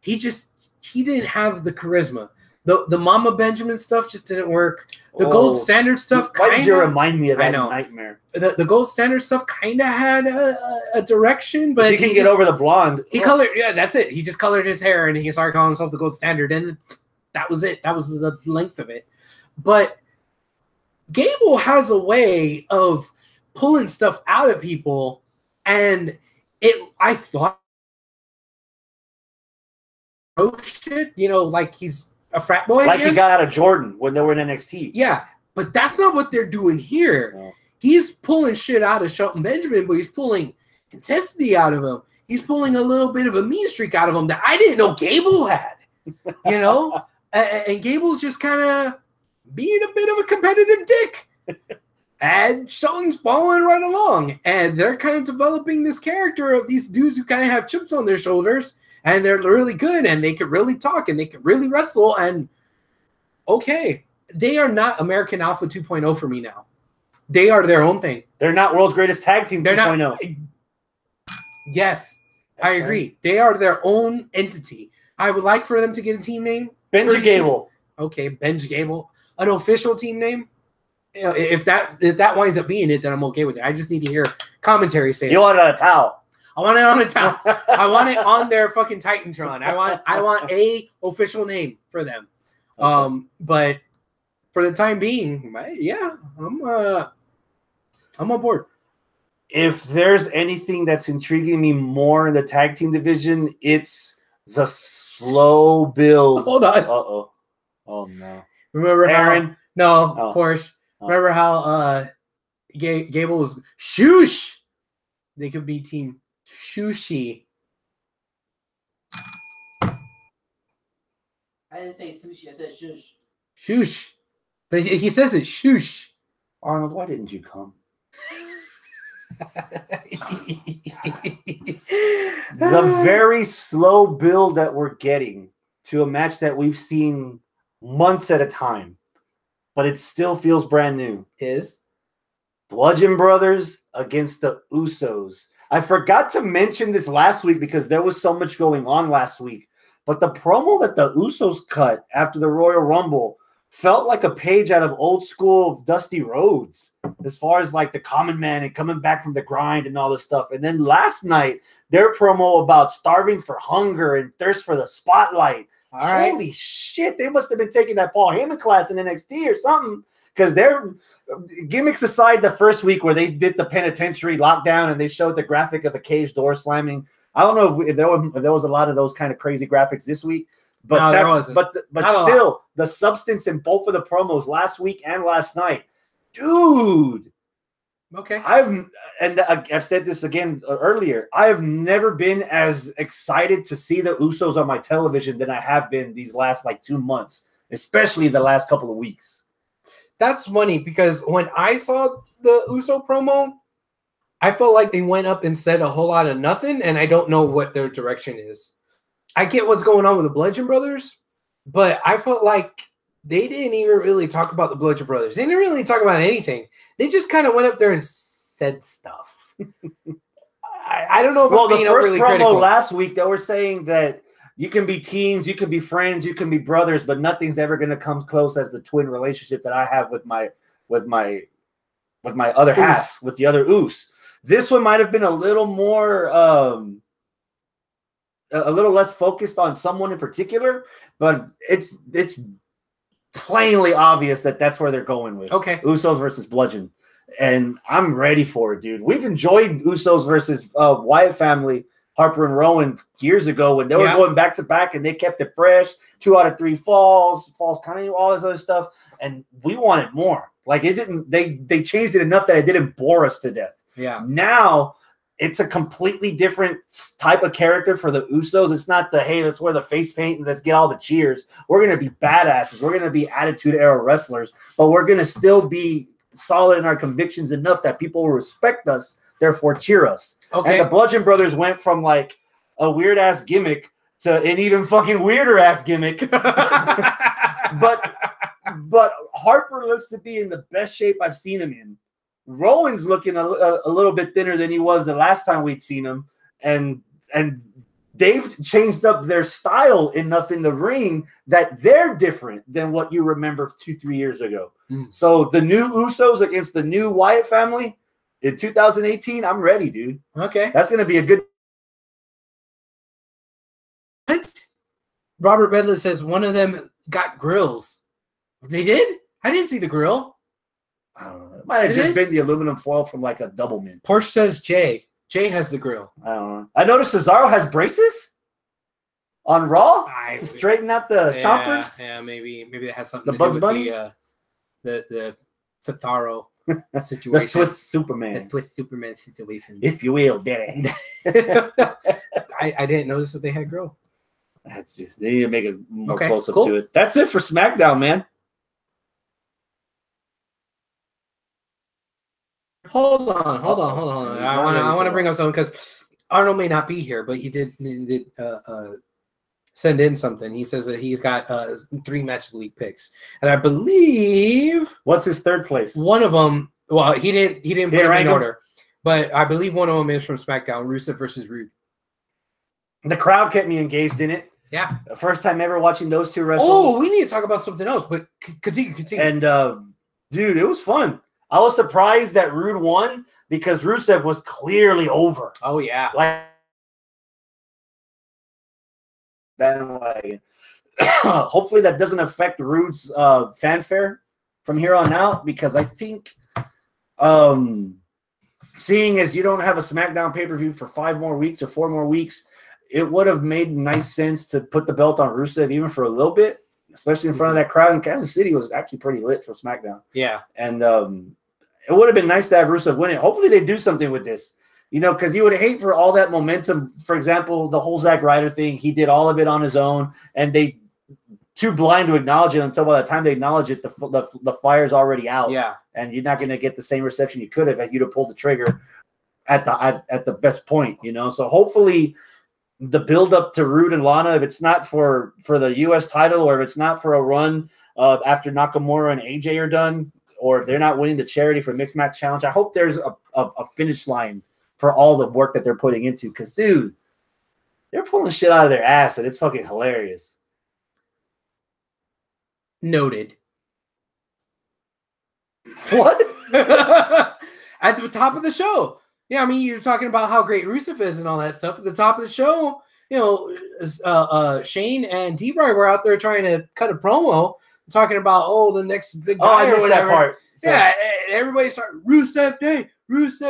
He didn't have the charisma. The Mama Benjamin stuff just didn't work. The Gold Standard stuff kind of... Why did you remind me of that nightmare? The Gold Standard stuff kind of had a direction, but he can get over the blonde. He colored... Yeah, that's it. He just colored his hair, and he started calling himself the Gold Standard, and that was it. That was the length of it. But Gable has a way of pulling stuff out of people, and I thought... Oh, shit. Like he's... a frat boy like again? He got out of Jordan when they were in NXT. Yeah, but that's not what they're doing here. No. He's pulling shit out of Shelton Benjamin, but he's pulling intensity out of him. He's pulling a little bit of a mean streak out of him that I didn't know Gable had. And Gable's just kind of being a bit of a competitive dick. And Shelton's following right along. And they're kind of developing this character of these dudes who kind of have chips on their shoulders. And they're really good, and they can really talk, and they can really wrestle. And okay, they are not American Alpha 2.0 for me now. They are their own thing. They're not World's Greatest Tag Team 2.0. Yes, I agree. They are their own entity. I would like for them to get a team name. Benj Gable. Okay, Benj Gable. An official team name. If that winds up being it, then I'm okay with it. I just need to hear commentary say you want it on a towel. I want it on a towel. I want it on their fucking Titantron. I want a official name for them. Okay. But for the time being, yeah, I'm on board. If there's anything that's intriguing me more in the tag team division, it's the slow build. Hold on. Uh-oh. Oh no. Remember Aaron? Porsche. Remember how Gable was shoosh? They could be team Sushi. I didn't say sushi. I said shush. Shush. But he says it shush. Arnold, why didn't you come? The very slow build that we're getting to a match that we've seen months at a time, but it still feels brand new. Is Bludgeon Brothers against the Usos. I forgot to mention this last week because there was so much going on last week. But the promo that the Usos cut after the Royal Rumble felt like a page out of old school Dusty Rhodes as far as like the common man and coming back from the grind and all this stuff. And then last night, their promo about starving for hunger and thirst for the spotlight. All right. Holy shit, they must have been taking that Paul Heyman class in NXT or something. Because their gimmicks aside, the first week where they did the penitentiary lockdown and they showed the graphic of the cage door slamming. I don't know if there was a lot of those kind of crazy graphics this week, but no, there wasn't. But still, the substance in both of the promos last week and last night, dude. Okay. I've said this again earlier. I have never been as excited to see the Usos on my television than I have been these last like 2 months, especially the last couple of weeks. that's funny because when I saw the Uso promo, I felt like they went up and said a whole lot of nothing, and I don't know what their direction is. I get what's going on with the Bludgeon Brothers, but I felt like they didn't even really talk about the Bludgeon Brothers. They didn't really talk about anything. They just kind of went up there and said stuff. I don't know if well, I'm being the first overly promo critical. last week, they were saying that you can be teams, you can be friends, you can be brothers, but nothing's ever going to come close as the twin relationship that I have with my other half, with the other Oos. This one might have been a little more, a little less focused on someone in particular, but it's plainly obvious that that's where they're going with. Okay. Usos versus Bludgeon. And I'm ready for it, dude. We've enjoyed Usos versus Wyatt family, Harper and Rowan, years ago when they were going back to back and they kept it fresh. 2 out of 3 falls kind of all this other stuff. And we wanted more. Like it didn't, they changed it enough that it didn't bore us to death. Yeah. Now it's a completely different type of character for the Usos. It's not the, hey, let's wear the face paint and let's get all the cheers. We're going to be badasses. We're going to be attitude era wrestlers, but we're going to still be solid in our convictions enough that people will respect us, therefore cheer us. Okay. And the Bludgeon Brothers went from like a weird ass gimmick to an even fucking weirder ass gimmick. but Harper looks to be in the best shape I've seen him in. Rowan's looking a little bit thinner than he was the last time we'd seen him, and they've changed up their style enough in the ring that they're different than what you remember 2-3 years ago. So the new Usos against the new Wyatt family in 2018, I'm ready, dude. Okay. That's going to be a good. What? Robert Bedlett says one of them got grills. They did? I didn't see the grill. I don't know. It might have just been the aluminum foil from like a double mint. Porsche says Jay. Jay has the grill. I don't know. I noticed Cesaro has braces on Raw to straighten out the chompers. Yeah, maybe that has something The to Bugs do with Bunnies? the Totaro situation. The Swift Superman. The Swift Superman situation. If you will, Daddy. I didn't notice that they had grill. That's just, they need to make it more Okay, close up cool. to it. That's it for SmackDown, man. Hold on. He's I not want to ready bring for up something because Arnold may not be here, but he did send in something. He says that he's got 3 match of the week picks, and I believe What's his third place? one of them. Well, he didn't put it in rank 'em? order, but I believe one of them is from SmackDown: Rusev versus Rude. The crowd kept me engaged in it. Yeah. The first time ever watching those two wrestle. Oh, we need to talk about something else, but continue. And dude, it was fun. I was surprised that Rude won because Rusev was clearly over. Oh yeah. Like bandwagon. Hopefully that doesn't affect Rude's fanfare from here on out, because I think seeing as you don't have a SmackDown pay-per-view for 5 more weeks or 4 more weeks, it would have made nice sense to put the belt on Rusev even for a little bit, especially in front of that crowd. And Kansas City was actually pretty lit for SmackDown. Yeah. And it would have been nice to have Rusev win it. Hopefully they do something with this, you know, because you would hate for all that momentum. For example, the whole Zack Ryder thing, he did all of it on his own, and they too blind to acknowledge it until by the time they acknowledge it, the fire's already out. Yeah. And you're not going to get the same reception you could have if you'd have pulled the trigger at the best point, you know. So hopefully the build up to Rude and Lana, if it's not for the U.S. title, or if it's not for a run after Nakamura and AJ are done, or if they're not winning the charity for Mixed Match Challenge, I hope there's a finish line for all the work that they're putting into. Because, dude, they're pulling shit out of their ass, and it's fucking hilarious. Noted. What? At the top of the show. Yeah, I mean, you're talking about how great Rusev is and all that stuff. At the top of the show, you know, Shane and D-Bry were out there trying to cut a promo, talking about, the next big guy or whatever. That part. So, yeah, and everybody started, Rusev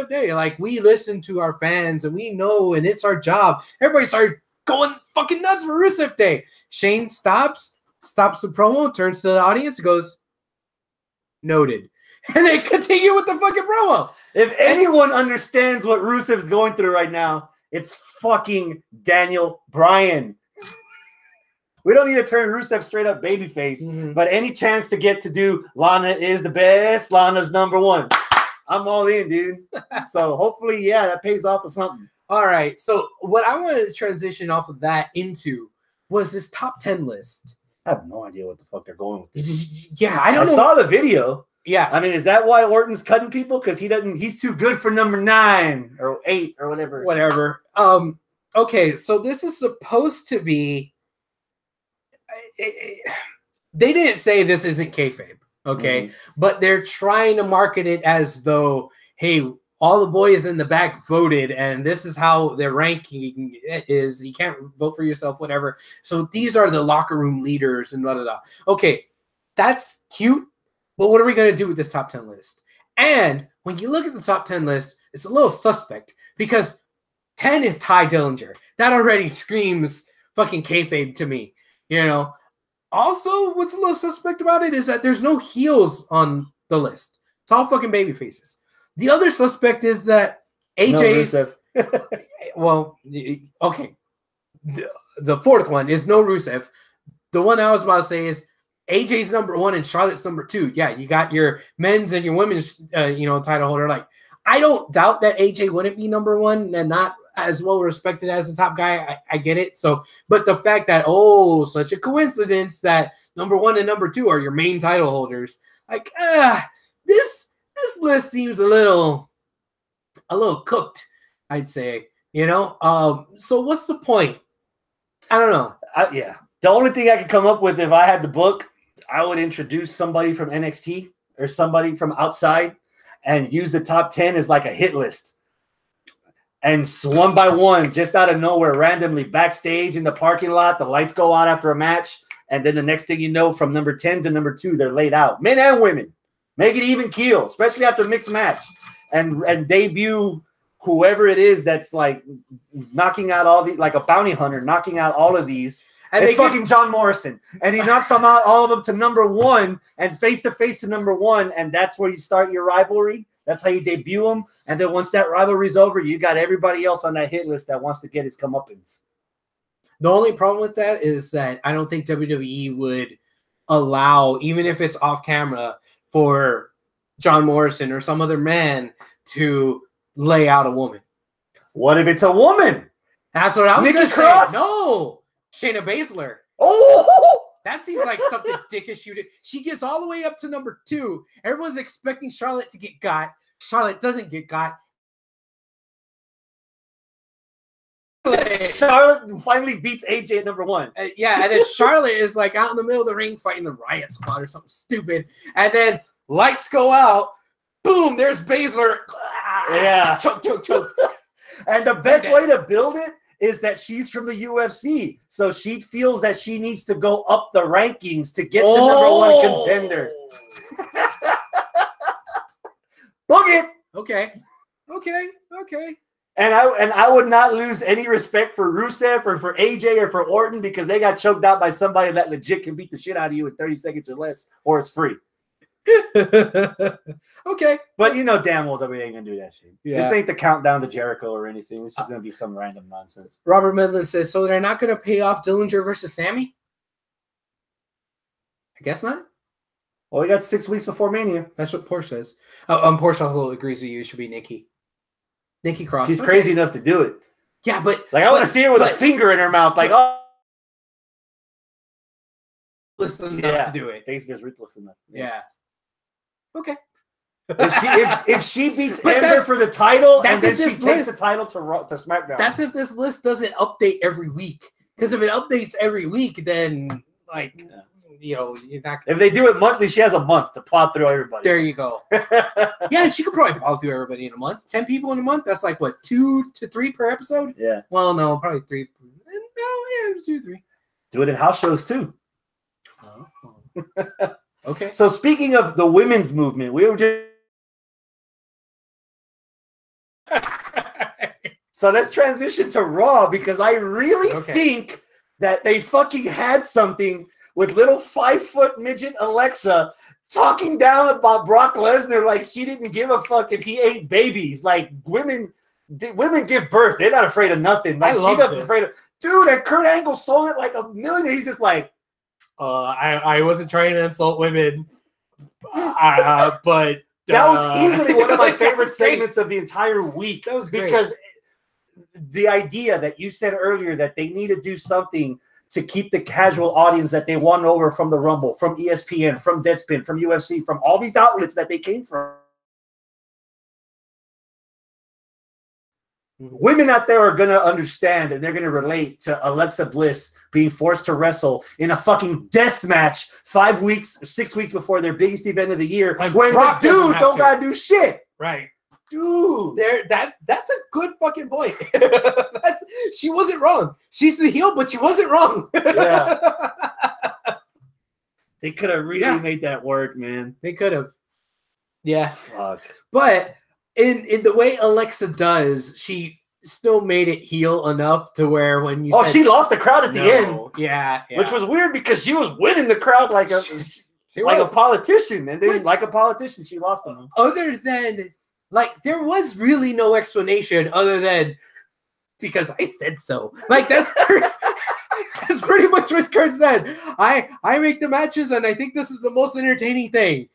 Day. Like, we listen to our fans, and we know, and it's our job. Everybody started going fucking nuts for Rusev Day. Shane stops the promo, turns to the audience, and goes, noted. And they continue with the fucking promo. If anyone understands what Rusev's going through right now, it's fucking Daniel Bryan. We don't need to turn Rusev straight up babyface, but any chance to get to do Lana is the best, Lana's number one. I'm all in, dude. So hopefully, yeah, that pays off with something. All right. So what I wanted to transition off of that into was this top 10 list. I have no idea what the fuck they're going with this. Yeah, I don't know. I saw the video. Yeah. I mean, is that why Orton's cutting people? Because he's too good for number 9 or 8 or whatever. Whatever. Okay, so this is supposed to be they didn't say this isn't kayfabe, okay? But they're trying to market it as though, hey, all the boys in the back voted, and this is how their ranking is. You can't vote for yourself, whatever. So these are the locker room leaders and blah, blah, blah. Okay, that's cute, but what are we going to do with this top 10 list? And when you look at the top 10 list, it's a little suspect because 10 is Ty Dillinger. That already screams fucking kayfabe to me, you know? Also, what's a little suspect about it is that there's no heels on the list. It's all fucking baby faces. The other suspect is that AJ's well, okay. The fourth one is no Rusev. The one I was about to say is AJ's number 1 and Charlotte's number 2. Yeah, you got your men's and your women's title holder. Like, I don't doubt that AJ wouldn't be number 1 and not as well respected as the top guy. I get it. So, but the fact that, such a coincidence that number 1 and number 2 are your main title holders. Like, this list seems a little cooked, I'd say, so what's the point? I don't know. Yeah. The only thing I could come up with if I had the book, I would introduce somebody from NXT or somebody from outside and use the top 10 as like a hit list. And one by one, just out of nowhere, randomly backstage in the parking lot, the lights go on after a match. And then the next thing you know, from number 10 to number 2, they're laid out. Men and women. Make it even keel, especially after a mixed match. And debut whoever it is that's like knocking out all the, like a bounty hunter, knocking out all of these. And it's fucking John Morrison. And he knocks them out, all of them to number 1 and face-to-face to number 1. And that's where you start your rivalry. That's how you debut them. And then once that rivalry's over, you got everybody else on that hit list that wants to get his comeuppance. The only problem with that is that I don't think WWE would allow, even if it's off camera, for John Morrison or some other man to lay out a woman. What if it's a woman? That's what I was going to say. No. Shayna Baszler. Oh, that seems like something dickish you did. She gets all the way up to number 2. Everyone's expecting Charlotte to get got. Charlotte doesn't get got. Charlotte finally beats AJ at number 1. Yeah, and then Charlotte is like out in the middle of the ring fighting the Riot Squad or something stupid. And then lights go out. Boom, there's Baszler. Yeah. Choke. And the best way to build it is that she's from the UFC. So she feels that she needs to go up the rankings to get to number 1 contender. Book it. Okay. And I would not lose any respect for Rusev or for AJ or for Orton because they got choked out by somebody that legit can beat the shit out of you in 30 seconds or less, or it's free. Okay. But you know damn well WWE ain't gonna do that shit. Yeah. This ain't the countdown to Jericho or anything. It's just gonna be some random nonsense. Robert Midland says, so they're not gonna pay off Dillinger versus Sammy? I guess not. Well, we got 6 weeks before Mania. That's what Porsche says. Porsche also agrees with you. It should be Nikki Cross. She's crazy enough to do it. Yeah, but like I want to see her with a finger in her mouth, like listen enough to do it. Face is ruthless enough. Yeah. Okay. If she beats Ember for the title and then she takes the title to SmackDown. That's if this list doesn't update every week. Because if it updates every week, then you're not. If they do it monthly, she has a month to plow through everybody. There you go. Yeah, she could probably plow through everybody in a month. 10 people in a month. That's like what, 2 to 3 per episode? Yeah. Well, no, probably 3. No, 2 to 3. Do it in house shows too. Oh. Okay. So speaking of the women's movement, we were just so let's transition to Raw because I really think that they fucking had something with little 5-foot midget Alexa talking down about Brock Lesnar like she didn't give a fuck if he ate babies. Like women give birth; they're not afraid of nothing. Like she's not afraid of. dude, and Kurt Angle sold it like a million. He's just like, I wasn't trying to insult women, but that was easily one of my favorite was great. segments of the entire week. That was great. Because the idea that you said earlier that they need to do something to keep the casual audience that they won over from the Rumble, from ESPN, from Deadspin, from UFC, from all these outlets that they came from. Women out there are going to understand and they're going to relate to Alexa Bliss being forced to wrestle in a fucking death match 5 weeks, 6 weeks before their biggest event of the year. Like when Brock the dude don't got to do shit. Right. Dude. That's a good fucking point. She wasn't wrong. She's the heel, but she wasn't wrong. Yeah. They could have really made that work, man. They could have. Yeah. Fuck. But in the way Alexa does, she still made it heel enough to where when you she lost the crowd at the end. Yeah. Which was weird because she was winning the crowd like a a politician. And then like a politician, she lost them. Other than like there was really no explanation other than because I said so. Like that's pretty much what Kurt said. I make the matches and I think this is the most entertaining thing.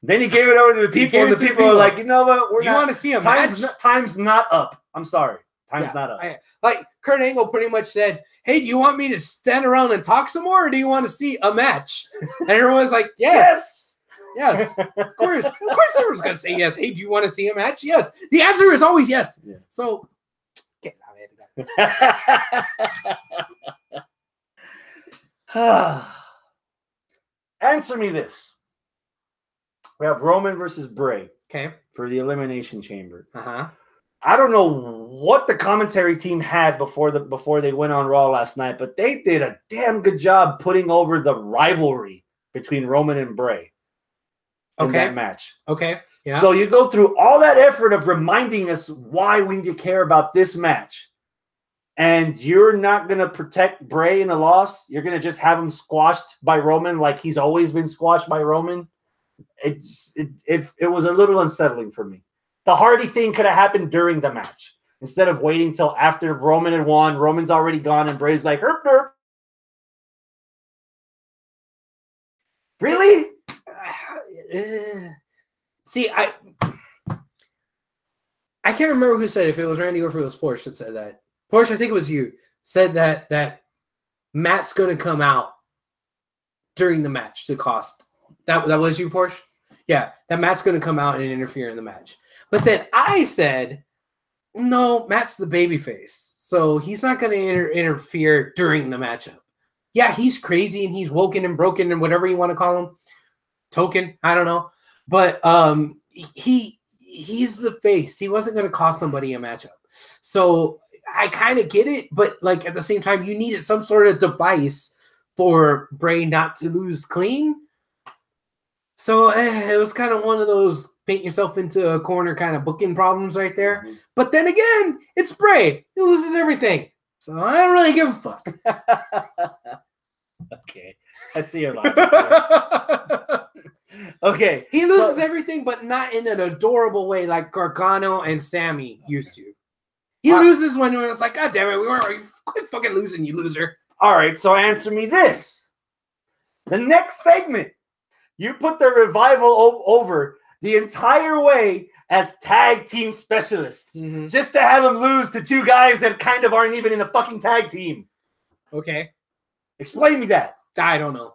Then he gave it over to the people, and the people are like, you know what? Do you want to see a match? Time's not up. I'm sorry. Time's not up. Like Kurt Angle pretty much said, hey, do you want me to stand around and talk some more, or do you want to see a match? And everyone's like, yes. Yes. Of course everyone's going to say yes. Hey, do you want to see a match? Yes. The answer is always yes. Yeah. So, get out of here. Answer me this. We have Roman versus Bray. Okay. For the Elimination Chamber. Uh-huh. I don't know what the commentary team had before they went on Raw last night, but they did a damn good job putting over the rivalry between Roman and Bray in that match. Okay. Yeah. So you go through all that effort of reminding us why we need to care about this match. And you're not going to protect Bray in a loss. You're going to just have him squashed by Roman like he's always been squashed by Roman. It was a little unsettling for me. The Hardy thing could have happened during the match instead of waiting till after Roman had won. Roman's already gone, and Bray's like, herp, herp. Really? See, I can't remember who said it, if it was Randy or if it was Porsche that said that. Porsche, I think it was you, said that Matt's going to come out during the match to cost. That was you, Porsche? Yeah, that Matt's going to come out and interfere in the match. But then I said, no, Matt's the babyface, so he's not going to interfere during the matchup. Yeah, he's crazy and he's woken and broken and whatever you want to call him. Token, I don't know. But he's the face. He wasn't going to cost somebody a matchup. So I kind of get it, but like at the same time, you needed some sort of device for Bray not to lose clean. So it was kind of one of those paint yourself into a corner kind of booking problems right there. Mm-hmm. But then again, it's Bray. He loses everything. So I don't really give a fuck. Okay. I see your logic. Okay. He loses everything, but not in an adorable way like Gargano and Sammy used to. He loses when it's like, God damn it, quit fucking losing, you loser. All right, so answer me this. The next segment, you put the Revival over the entire way as tag team specialists, just to have them lose to two guys that kind of aren't even in a fucking tag team. Okay. Explain me that. I don't know.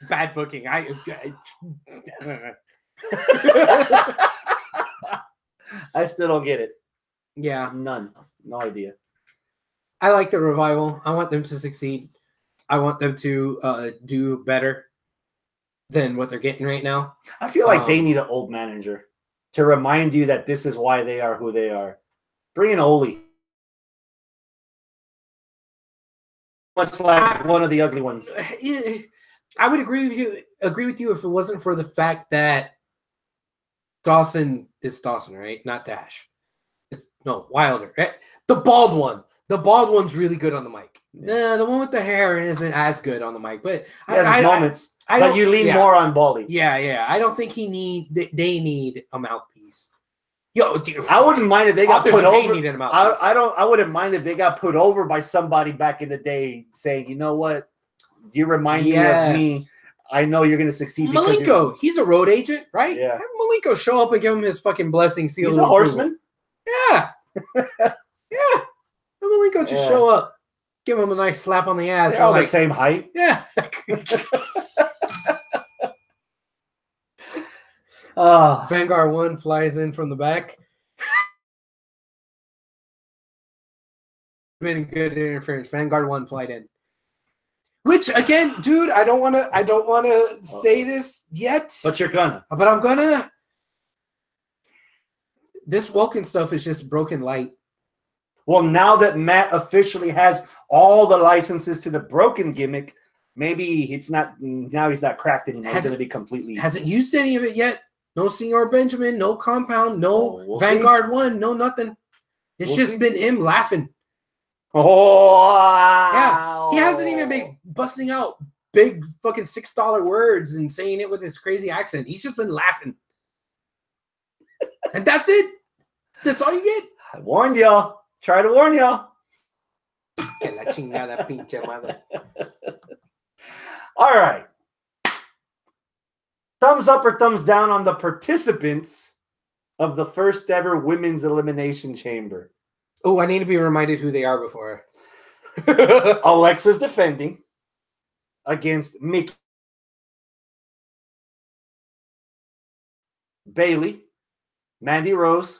Bad booking. I still don't get it. Yeah. None. No idea. I like the Revival. I want them to succeed. I want them to do better than what they're getting right now. I feel like they need an old manager to remind you that this is why they are who they are. Bring in Oli. Much like one of the ugly ones. I would agree with you if it wasn't for the fact that Dawson is Dawson, right? Not Dash. It's Wilder. Right? The bald one. The bald one's really good on the mic. Yeah. The one with the hair isn't as good on the mic, but moments. But you lean more on Baldy. Yeah. I don't think they need a mouthpiece. Yo, dude, I wouldn't mind if they got Authors put of Pain over. needed a mouthpiece. I wouldn't mind if they got put over by somebody back in the day saying, you know what, you remind me of me. I know you're gonna succeed. Malenko, he's a road agent, right? Yeah. Have Malenko show up and give him his fucking blessing. Seal He's of a approval. horseman. Yeah. Yeah. Have Malenko just show up, give him a nice slap on the ass. They're all the same height. Yeah. Vanguard 1 flies in from the back. Been good interference. Vanguard 1 flight in. Which again, dude, I don't want to say this yet. But you're gonna. But I'm gonna. This Vulcan stuff is just broken light. Well, now that Matt officially has all the licenses to the broken gimmick, maybe it's not. Now he's not cracked anymore. He's gonna be completely. Hasn't used any of it yet. No Senor Benjamin, no Compound, no we'll Vanguard 1, no nothing. It's just been him laughing. Oh, yeah. He hasn't even been busting out big fucking $6 words and saying it with his crazy accent. He's just been laughing. And that's it. That's all you get. I warned y'all. Try to warn y'all. Que la chingada pinche madre. All right. Thumbs up or thumbs down on the participants of the first ever women's elimination chamber. Oh, I need to be reminded who they are before. Alexa's defending against Mickey, Bailey, Mandy Rose,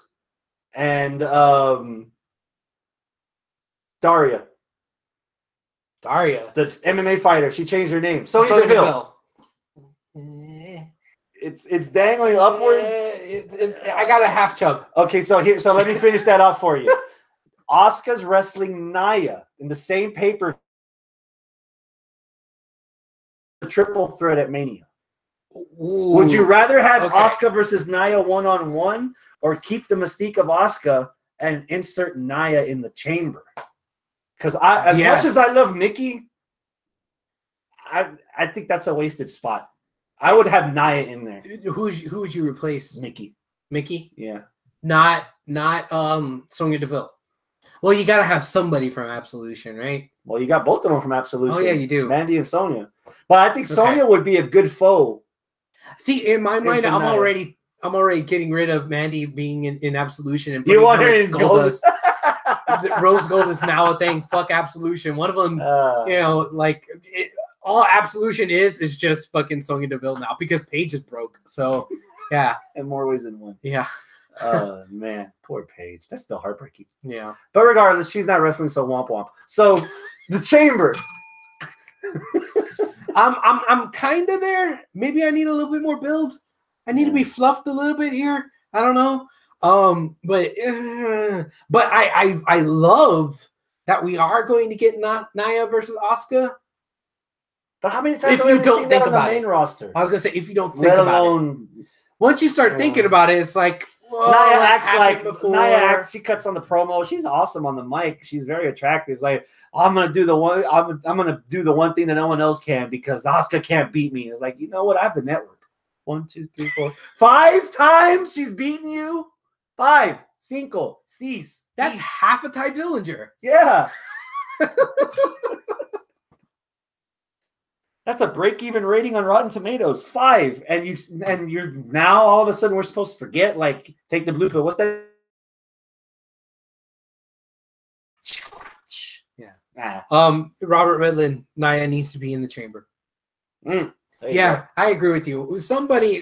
and Daria. Daria. The MMA fighter. She changed her name. Sonya Deville. It's dangling upward. I got a half chub. Okay, so let me finish that off for you. Asuka's wrestling Nia in the same paper. The triple threat at Mania. Ooh. Would you rather have Asuka versus Nia one-on-one or keep the mystique of Asuka and insert Nia in the chamber? Because as much as I love Nikki, I think that's a wasted spot. I would have Nia in there. Who would you replace? Mickey. Mickey? Yeah. Not Sonya Deville. Well, you gotta have somebody from Absolution, right? Well, you got both of them from Absolution. Oh yeah, you do. Mandy and Sonya. But I think Sonya would be a good foe. See, in my mind, I'm already getting rid of Mandy being in Absolution and you want her in Goldust. Rose Gold is now a thing. Fuck Absolution. One of them, all Absolution is just fucking Sonya Deville now because Paige is broke. So, yeah. In more ways than one. Yeah. Man, poor Paige. That's still heartbreaking. Yeah. But regardless, she's not wrestling, so womp womp. So, the chamber. I'm kind of there. Maybe I need a little bit more build. I need to be fluffed a little bit here. I don't know. But I love that we are going to get Nia versus Asuka. But how many times if you don't think about the main roster? I was gonna say if you don't think about it. Once you start thinking about it, it's like Nia acts like before. Nia acts. She cuts on the promo. She's awesome on the mic. She's very attractive. It's like I'm gonna do the one. I'm gonna do the one thing that no one else can because Asuka can't beat me. It's like, you know what? I have the network. 1, 2, 3, 4, 5 times she's beaten you. 5, 5, 6. That's half a Ty Dillinger. Yeah. That's a break-even rating on Rotten Tomatoes. 5, and you're now all of a sudden we're supposed to forget. Like, take the blue pill. What's that? Yeah. Robert Redland, Nia needs to be in the chamber. Yeah, I agree with you. Somebody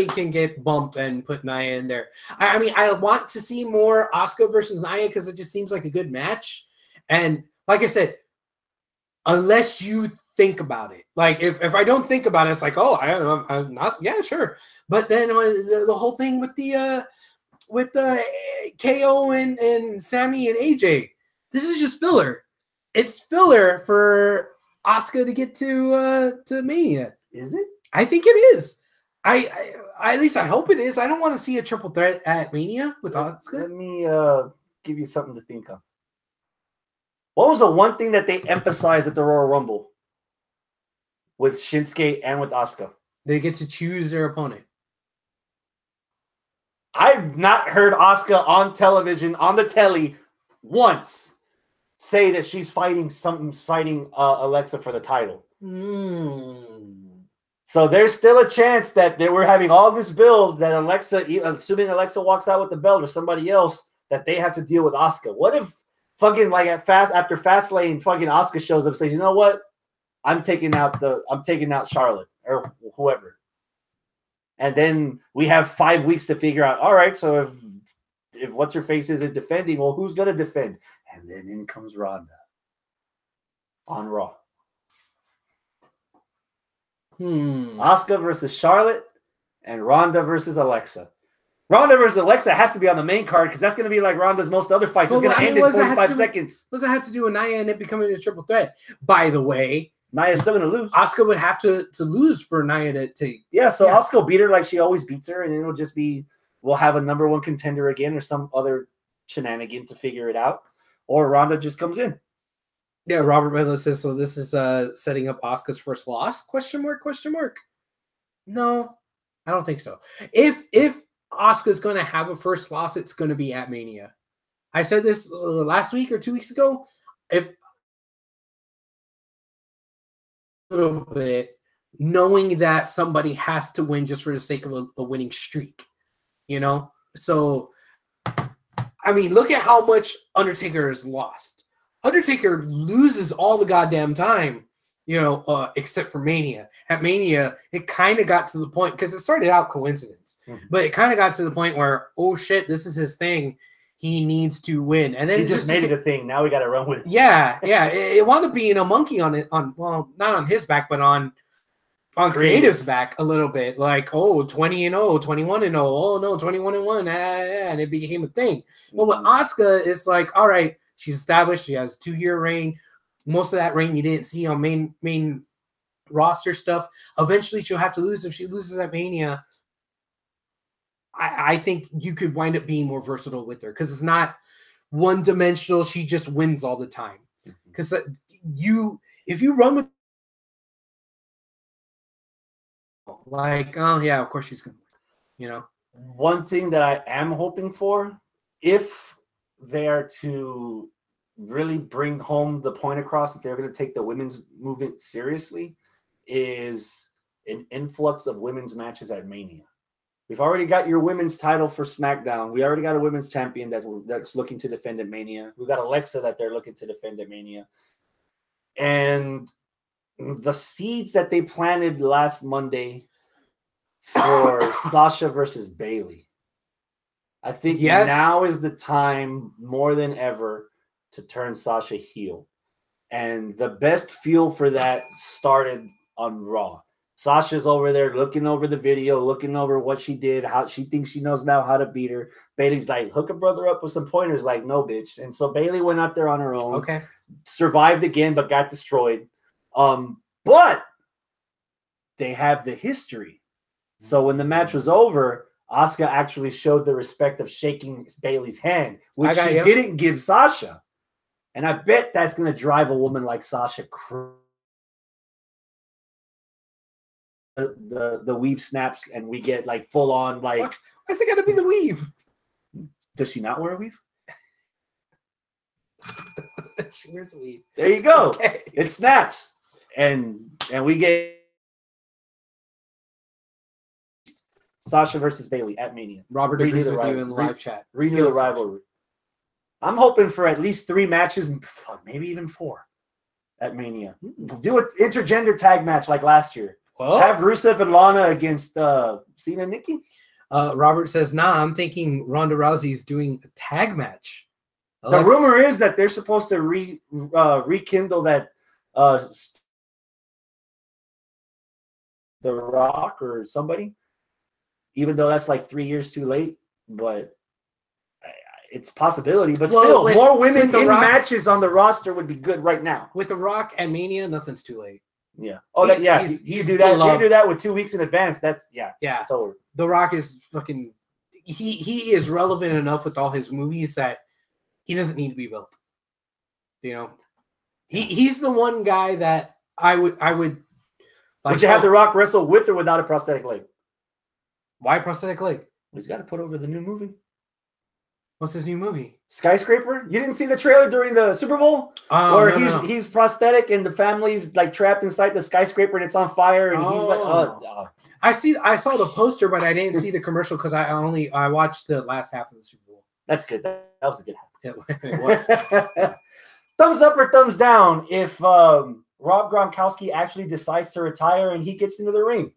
can get bumped and put Nia in there. I mean, I want to see more Asuka versus Nia because it just seems like a good match. And like I said, unless you think about it, like if I don't think about it, it's like, oh, I'm not. Yeah, sure. But then the whole thing with the KO and Sammy and AJ, this is just filler. It's filler for Asuka to get to Mania. Is it? I think it is. I at least I hope it is. I don't want to see a triple threat at Mania with Asuka. Let me give you something to think of. What was the one thing that they emphasized at the Royal Rumble with Shinsuke and with Asuka? They get to choose their opponent. I've not heard Asuka on television, on the telly, once say that she's fighting Alexa for the title. So there's still a chance that they were having all this build that Alexa, assuming Alexa walks out with the belt or somebody else, that they have to deal with Asuka. What if fucking like after Fastlane, fucking Asuka shows up and says, you know what? I'm taking out Charlotte or whoever. And then we have 5 weeks to figure out, all right, so if what's her face isn't defending, well, who's gonna defend? And then in comes Ronda on Raw. Asuka versus Charlotte and Ronda versus Alexa. Ronda versus Alexa has to be on the main card because that's going to be like Ronda's most other fights. It's going to end in 45 seconds. What does that have to do with Nia and it becoming a triple threat? By the way, Nia's still going to lose. Asuka would have to lose for Nia to yeah, so Asuka will beat her like she always beats her, and then it'll just be we'll have a number one contender again or some other shenanigan to figure it out, or Ronda just comes in. Yeah, Robert Medler says, so this is setting up Asuka's first loss? Question mark? No, I don't think so. If Asuka's going to have a first loss, it's going to be at Mania. I said this last week or 2 weeks ago. If a little bit, knowing that somebody has to win just for the sake of a winning streak, you know? So, I mean, look at how much Undertaker has lost. Undertaker loses all the goddamn time, you know, except for Mania. At Mania, it kind of got to the point, because it started out coincidence, but it kind of got to the point where, oh shit, this is his thing. He needs to win. And then he just made it a thing. Now we got to run with it. Yeah. It wound up being a monkey on well, not on his back, but on Creative's back a little bit. Like, 20-0, 21-0. Oh no, 21-1. And it became a thing. Well, with Asuka, it's like, all right, she's established. She has a 2-year reign. Most of that reign you didn't see on main roster stuff. Eventually, she'll have to lose. If she loses at Mania, I think you could wind up being more versatile with her because it's not one-dimensional. She just wins all the time. Because if you run with like, oh yeah, of course she's gonna win. You know, one thing that I am hoping for, if they are to really bring home the point across that they're going to take the women's movement seriously, is an influx of women's matches at Mania. We've already got your women's title for SmackDown. We already got a women's champion that's looking to defend at Mania. We've got Alexa that they're looking to defend at Mania. And the seeds that they planted last Monday for Sasha versus Bayley, I think now is the time more than ever to turn Sasha heel. And the best fuel for that started on Raw. Sasha's over there looking over the video, looking over what she did, how she thinks she knows now how to beat her. Bayley's like, hook a brother up with some pointers. Like, no, bitch. And so Bayley went out there on her own. Okay. Survived again, but got destroyed. But they have the history. So when the match was over, Asuka actually showed the respect of shaking Bayley's hand, which she didn't give Sasha. And I bet that's going to drive a woman like Sasha crazy. The weave snaps and we get like full on like. Why's it got to be the weave? Does she not wear a weave? She wears a weave. There you go. Okay. It snaps, and we get Sasha versus Bayley at Mania. Robert agrees with you in the live chat. Renew the rivalry. I'm hoping for at least 3 matches, maybe even 4 at Mania. Do an intergender tag match like last year. Well, have Rusev and Lana against Cena and Nikki. Robert says, nah, I'm thinking Ronda Rousey's doing a tag match. The rumor is that they're supposed to rekindle that The Rock or somebody, even though that's like 3 years too late. But it's a possibility. But still, more women in matches on the roster would be good right now. With The Rock and Mania, nothing's too late. Yeah. Oh, you do that. You do that with 2 weeks in advance. That's it's over. The Rock is fucking. He is relevant enough with all his movies that he doesn't need to be built. You know, he's the one guy that I would. Like, would you have The Rock wrestle with or without a prosthetic leg? Why prosthetic leg? He's got to put over the new movie. What's his new movie? Skyscraper. You didn't see the trailer during the Super Bowl? Oh, where no. he's prosthetic and the family's like trapped inside the skyscraper and it's on fire and he's like, I saw the poster, but I didn't see the commercial because I watched the last half of the Super Bowl. That's good. That was a good half. It was. Thumbs up or thumbs down if Rob Gronkowski actually decides to retire and he gets into the ring.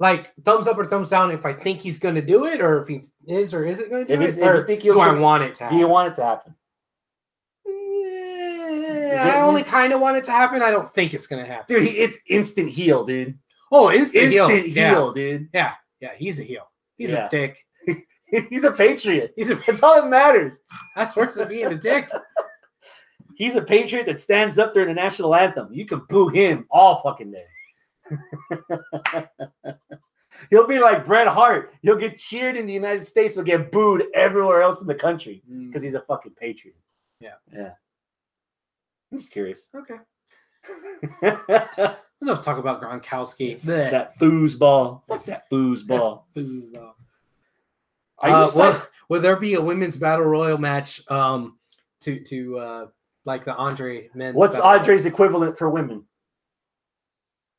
Like thumbs up or thumbs down if I think he's going to do it, or if he is or isn't going to do it. If you think do I want it to happen? Do you want it to happen? I only kind of want it to happen. I don't think it's going to happen. Dude, it's instant heel, dude. Oh, instant heel, dude. Yeah, he's a heel. He's a dick. He's a patriot. That's all that matters. That's worse than being a dick. He's a patriot that stands up during the national anthem. You can boo him all fucking day. He'll be like Bret Hart. He'll get cheered in the United States, but get booed everywhere else in the country because he's a fucking patriot. Yeah. I'm just curious. Okay. Enough talk about Gronkowski. That foosball. Fuck that foosball. Will there be a women's battle royal match? To like the Andre men's. What's Andre's equivalent for women?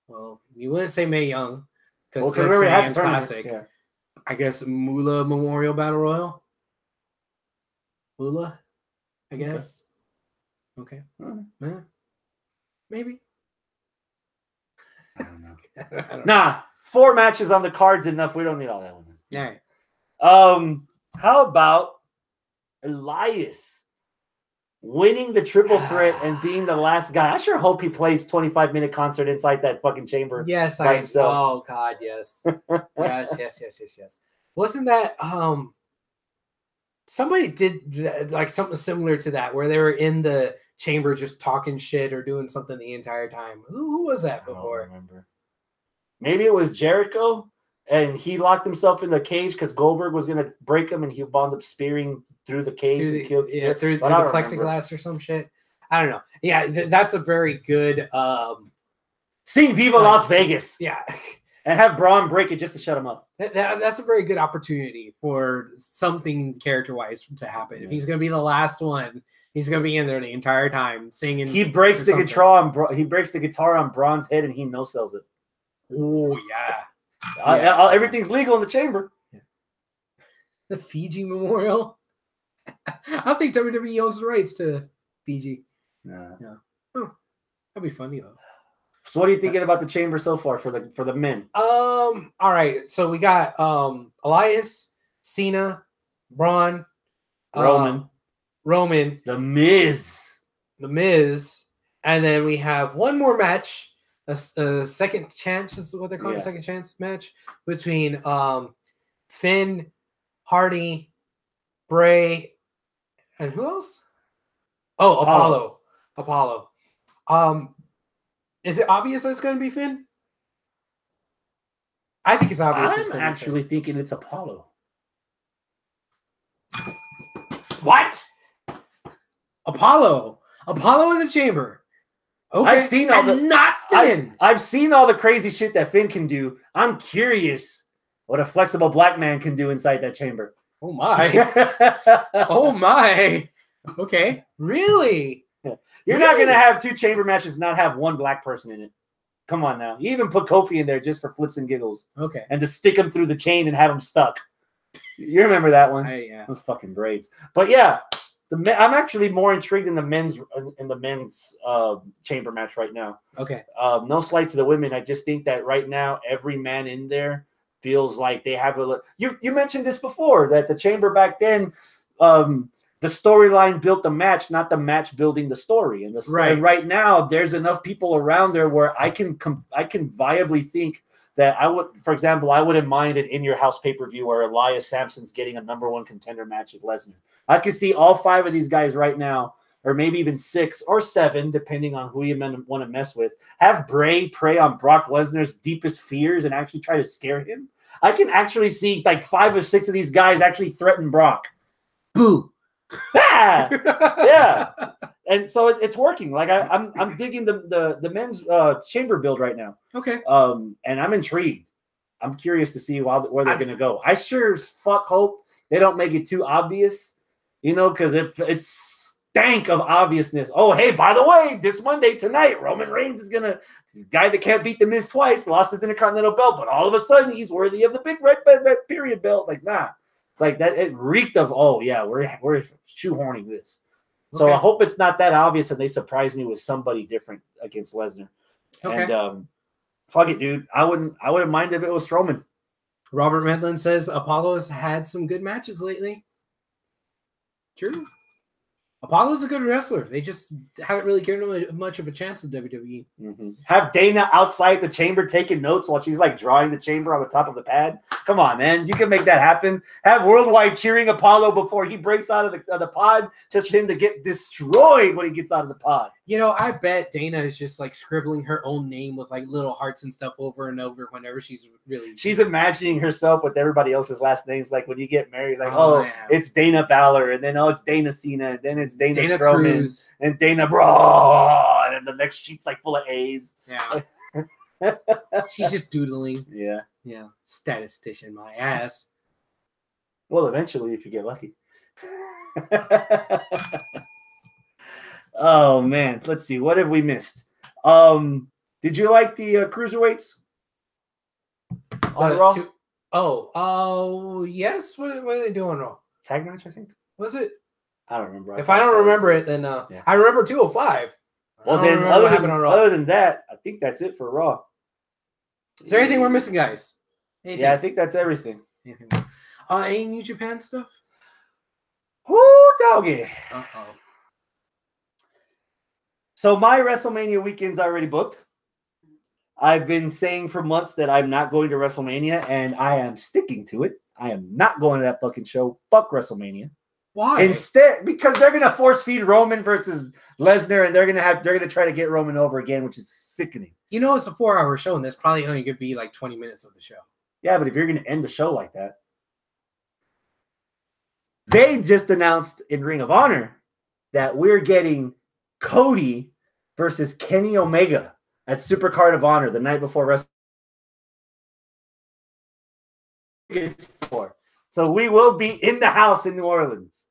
Well, you wouldn't say Mae Young because that's we had the classic. Yeah. I guess Moolah Memorial Battle Royal. Moolah, I guess. Okay. Yeah. Maybe. I don't know. Nah, 4 matches on the card's enough. We don't need all that one. All right. How about Elias winning the triple threat and being the last guy? I sure hope he plays 25-minute concert inside that fucking chamber. Yes, by himself. Oh God, yes. yes. Wasn't that somebody did like something similar to that where they were in the chamber just talking shit or doing something the entire time? Who was that before? I don't remember. Maybe it was Jericho. And he locked himself in the cage because Goldberg was going to break him, and he wound up spearing through the cage and killed. Through the plexiglass or some shit. I don't know. Yeah, that's a very good. Sing Viva Las Vegas. Yeah, and have Braun break it just to shut him up. That's a very good opportunity for something character-wise to happen. If he's going to be the last one, he's going to be in there the entire time singing. He breaks the guitar on Braun's head, and he no-sells it. Oh yeah. Everything's legal in the chamber. Yeah. The Fiji Memorial. I think WWE owns the rights to Fiji. Yeah. Oh, that'd be funny though. So, what are you thinking about the chamber so far for the men? All right. So we got Elias, Cena, Braun, Roman, The Miz, and then we have one more match. A second chance is what they're calling second chance match between Finn, Hardy, Bray, and who else? Oh, Apollo. Is it obvious that it's going to be Finn? I think it's obvious. I'm actually thinking it's Apollo. What? Apollo in the chamber. Okay. I've seen all not Finn. I've seen all the crazy shit that Finn can do. I'm curious what a flexible black man can do inside that chamber. Oh my. Oh my. Okay. Really? You're not gonna have 2 chamber matches and not have 1 black person in it. Come on now. You even put Kofi in there just for flips and giggles. Okay. And to stick him through the chain and have him stuck. You remember that one? Yeah. Those fucking braids. But yeah. I'm actually more intrigued in the men's chamber match right now. Okay. No slight to the women. I just think that right now every man in there feels like they have a. You mentioned this before that the chamber back then, the storyline built the match, not the match building the story. And right now there's enough people around there where I can viably think that I would, for example, I wouldn't mind an in your house pay-per-view where Elias Sampson's getting a #1 contender match with Lesnar. I could see all 5 of these guys right now, or maybe even 6 or 7, depending on who you want to mess with. Have Bray prey on Brock Lesnar's deepest fears and actually try to scare him. I can actually see like 5 or 6 of these guys actually threaten Brock. Boo. Yeah. And so it's working. Like I'm digging the men's chamber build right now. Okay. And I'm intrigued. I'm curious to see where they're going to go. I sure as fuck hope they don't make it too obvious, because if it's stank of obviousness. Oh, hey, by the way, this Monday tonight, Roman Reigns is going to – guy that can't beat the Miz twice, lost his Intercontinental belt, but all of a sudden he's worthy of the big red period belt. Like, nah. It's like that. It reeked of, oh, yeah, we're shoehorning this. So I hope it's not that obvious and they surprise me with somebody different against Lesnar. Okay. And fuck it, dude. I wouldn't mind if it was Strowman. Robert Medlin says Apollo's had some good matches lately. True. Apollo's a good wrestler. They just haven't really given him much of a chance in WWE. Mm-hmm. Have Dana outside the chamber taking notes while she's like drawing the chamber on the top of the pad. Come on, man. You can make that happen. Have Worldwide cheering Apollo before he breaks out of the pod just for him to get destroyed when he gets out of the pod. I bet Dana is just like scribbling her own name with like little hearts and stuff over and over whenever she's imagining herself with everybody else's last names. Like when you get married, like, it's Dana Balor, and then it's Dana Cena, and then it's Dana Strowman, Cruz. And Dana Braun, and the next sheet's like full of A's. Yeah. She's just doodling. Yeah. Yeah. Statistician, my ass. Well, eventually, if you get lucky. Oh man, let's see. What have we missed? Did you like the cruiserweights on Raw? Yes. What are they doing Raw? Tag match, I think. Was it? I don't remember. If I don't remember it, then I remember 205. Well, then other than that, I think that's it for Raw. Is there anything we're missing, guys? Anything? Yeah, I think that's everything. Any New Japan stuff? Whoo, doggy. Uh-oh. So my WrestleMania weekend's already booked. I've been saying for months that I'm not going to WrestleMania, and I am sticking to it. I am not going to that fucking show. Fuck WrestleMania. Why? Instead, because they're gonna force feed Roman versus Lesnar, and they're gonna try to get Roman over again, which is sickening. It's a 4-hour show, and there's probably only gonna be like 20 minutes of the show. Yeah, but if you're gonna end the show like that, they just announced in Ring of Honor that we're getting Cody versus Kenny Omega at Supercard of Honor the night before WrestleMania. So we will be in the house in New Orleans.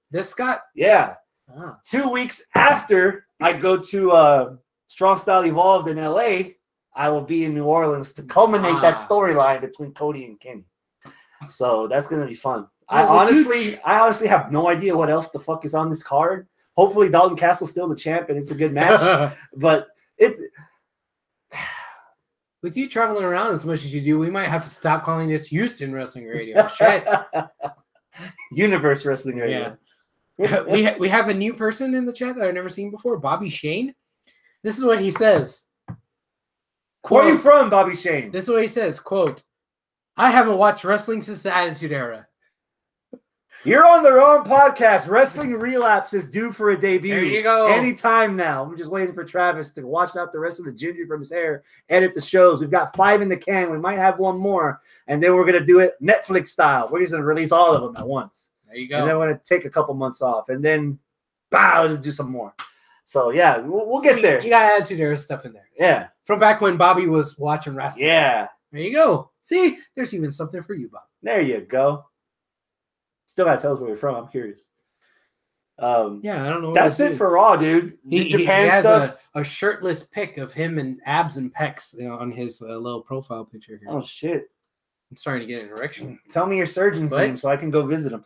Yeah. 2 weeks after I go to Strong Style Evolved in LA, I will be in New Orleans to culminate that storyline between Cody and Kenny. So that's gonna be fun. I honestly have no idea what else the fuck is on this card. Hopefully Dalton Castle's still the champ and it's a good match. But with you traveling around as much as you do, we might have to stop calling this Houston Wrestling Radio. Shit. Universe Wrestling Radio. Yeah. we have a new person in the chat that I've never seen before, Bobby Shane. This is what he says. Quote, where are you from, Bobby Shane? This is what he says, quote, I haven't watched wrestling since the Attitude Era. You're on the wrong podcast. Wrestling Relapse is due for a debut. There you go. Anytime now. I'm just waiting for Travis to wash out the rest of the ginger from his hair, edit the shows. We've got 5 in the can. We might have one more, and then we're going to do it Netflix style. We're just going to release all of them at once. There you go. And then we're going to take a couple months off, and then, just do some more. So, yeah, we'll get there. You got Attitude Era stuff in there. Yeah. From back when Bobby was watching wrestling. Yeah. There you go. See, there's even something for you, Bob. There you go. Still gotta tell us where you're from. I'm curious. Yeah, I don't know. That's it for Raw, dude. He has stuff. A shirtless pic of him and abs and pecs on his little profile picture here. Oh shit! I'm starting to get an erection. Tell me your surgeon's name so I can go visit him.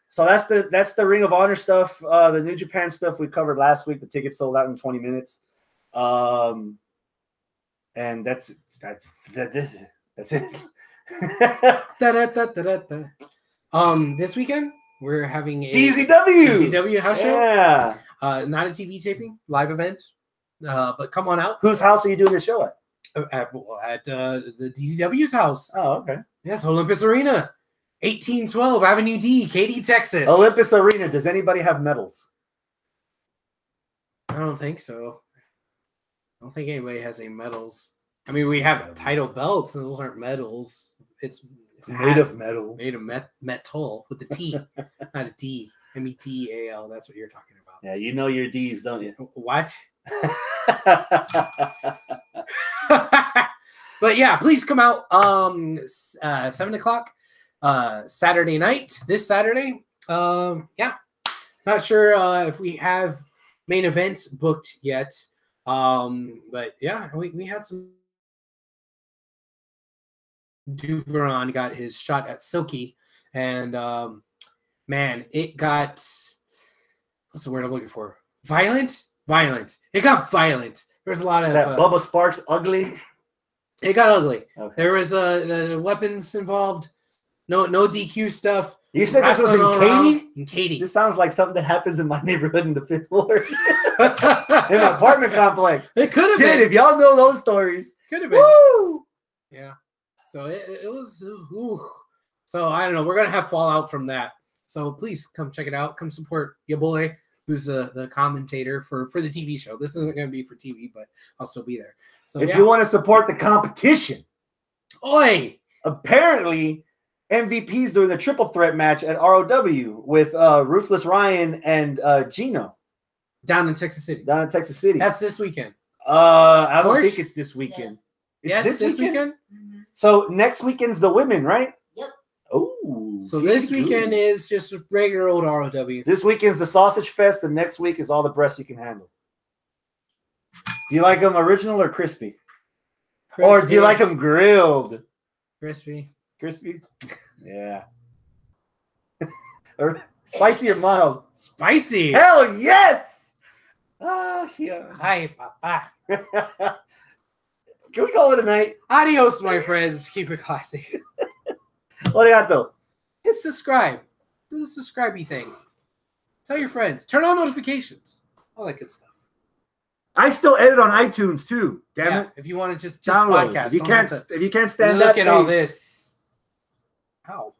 So that's the Ring of Honor stuff. The New Japan stuff we covered last week. The tickets sold out in 20 minutes. And that's it. This weekend we're having a DZW house show. Yeah. Not a TV taping, live event. But come on out. Whose house are you doing the show at? At the DZW's house. Oh, okay. Yes, Olympus Arena, 1812 Avenue D, Katy, Texas. Olympus Arena. Does anybody have medals? I don't think so. I don't think anybody has any medals. I mean, we have title belts, and those aren't medals. It's made of metal. Made of metal with a T, not a D. METAL. That's what you're talking about. Yeah, you know your D's, don't you? What? But yeah, please come out 7 o'clock Saturday night, this Saturday. Yeah, not sure if we have main events booked yet. But yeah, we had some. Duperon got his shot at Silky, and man, it got, what's the word I'm looking for? Violent. It got violent. There was a lot of that Bubba Sparks ugly. It got ugly. Okay. There was the weapons involved. No DQ stuff. You said this was in Katy? In Katy. This sounds like something that happens in my neighborhood in the 5th ward. In my apartment complex. It could have Shit, been. if y'all know those stories. Could have been. Woo! Yeah. So it was. Ooh. So I don't know. We're gonna have fallout from that. So please come check it out. Come support your boy, who's the commentator for the TV show. This isn't gonna be for TV, but I'll still be there. So if you want to support the competition, apparently MVP's doing a triple threat match at ROW with Ruthless Ryan and Gino down in Texas City. That's this weekend. I don't think it's this weekend. Yes. It's this weekend? Mhm. So next weekend's the women, right? Yep. Oh. So this weekend is just a regular old ROW. This weekend's the Sausage Fest, and next week is all the breasts you can handle. Do you like them original or crispy? Or do you like them grilled? Crispy. Yeah. Or spicy or mild? Spicy. Hell yes! Ah, yeah. Hi, papa. Can we call it a night? Adios, my friends. Keep it classy. What do you got, though? Hit subscribe. Do the subscribe-y thing. Tell your friends. Turn on notifications. All that good stuff. I still edit on iTunes too. Damn it! If you want to just Download. podcast, If you can't stand look that at all face. this. How?